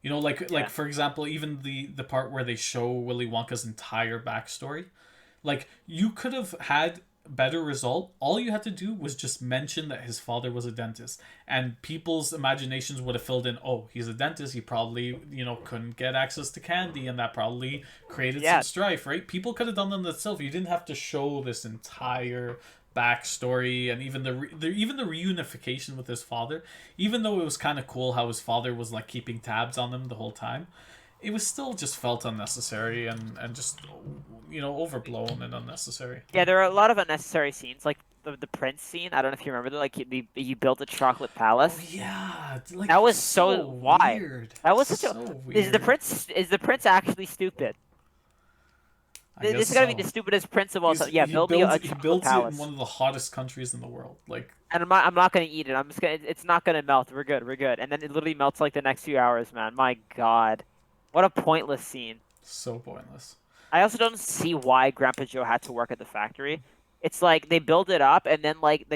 Speaker 1: Like
Speaker 2: Yeah,
Speaker 1: for example, even the part where they show Willy Wonka's entire backstory. Like, you could have had better result. All you had to do was just mention that his father was a dentist, and people's imaginations would have filled in, oh, he's a dentist, he probably couldn't get access to candy, and that probably created some
Speaker 2: yeah,
Speaker 1: strife, right? People could have done them themselves. You didn't have to show this entire backstory, and even even the reunification with his father. Even though it was kind of cool how his father was like keeping tabs on him the whole time, it was still just felt unnecessary, and just overblown and unnecessary.
Speaker 2: yeah. There are a lot of unnecessary scenes, like the prince scene. I don't know if you remember that. Like he built a chocolate
Speaker 1: Oh
Speaker 2: palace.
Speaker 1: yeah,
Speaker 2: That
Speaker 1: like,
Speaker 2: was
Speaker 1: so
Speaker 2: so why?
Speaker 1: weird,
Speaker 2: That was such a.
Speaker 1: so
Speaker 2: Is the
Speaker 1: weird.
Speaker 2: prince actually stupid?
Speaker 1: I guess
Speaker 2: This is gotta be the
Speaker 1: so.
Speaker 2: stupidest prince of all
Speaker 1: He's
Speaker 2: time. Yeah,
Speaker 1: he
Speaker 2: build me
Speaker 1: builds
Speaker 2: a
Speaker 1: he
Speaker 2: chocolate
Speaker 1: builds it in one
Speaker 2: palace.
Speaker 1: of the hottest countries in the world. Like,
Speaker 2: And I'm not gonna eat it. I'm just gonna. It's not gonna melt. We're good. We're good. And then it literally melts like the next few hours, man. My God, what a pointless scene.
Speaker 1: so pointless.
Speaker 2: I also don't see why Grandpa Joe had to work at the factory. It's like they build it up, and then like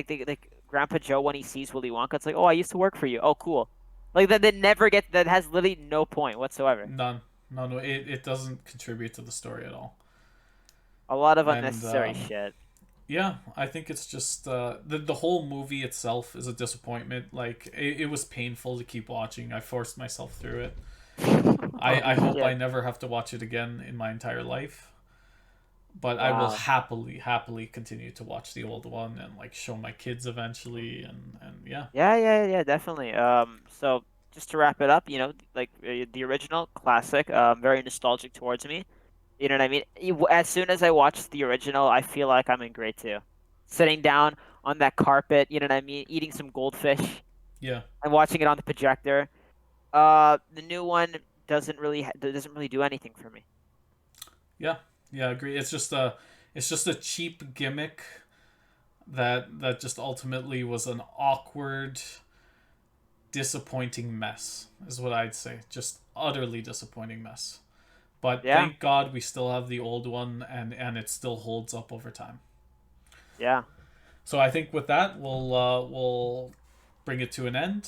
Speaker 2: Grandpa Joe when he sees Willy Wonka, it's like, oh, I used to work for you. Oh, cool. Like that. They never get that has literally no point whatsoever.
Speaker 1: None. No, it doesn't contribute to the story at all.
Speaker 2: A lot of
Speaker 1: And
Speaker 2: unnecessary shit.
Speaker 1: yeah, I think it's just the whole movie itself is a disappointment. Like, it was painful to keep watching. I forced myself through it. I
Speaker 2: Holy
Speaker 1: hope I
Speaker 2: shit.
Speaker 1: never have to watch it again in my entire life. But I will
Speaker 2: Wow.
Speaker 1: happily continue to watch the old one, and like show my kids eventually, and yeah.
Speaker 2: Yeah, definitely. So just to wrap it up, like the original classic, very nostalgic towards me. You know what I mean? As soon as I watch the original, I feel like I'm in grade two, sitting down on that carpet. You know what I mean? Eating some goldfish
Speaker 1: Yeah.
Speaker 2: and watching it on the projector. The new one doesn't really do anything for me.
Speaker 1: Yeah. Yeah, I agree. It's just a cheap gimmick that just ultimately was an awkward, disappointing mess, is what I'd say. Just utterly disappointing mess. But
Speaker 2: Yeah,
Speaker 1: thank God we still have the old one, and it still holds up over time.
Speaker 2: yeah.
Speaker 1: So I think with that, we'll bring it to an end.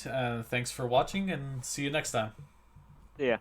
Speaker 1: Thanks for watching, and see you next time.
Speaker 2: Yeah.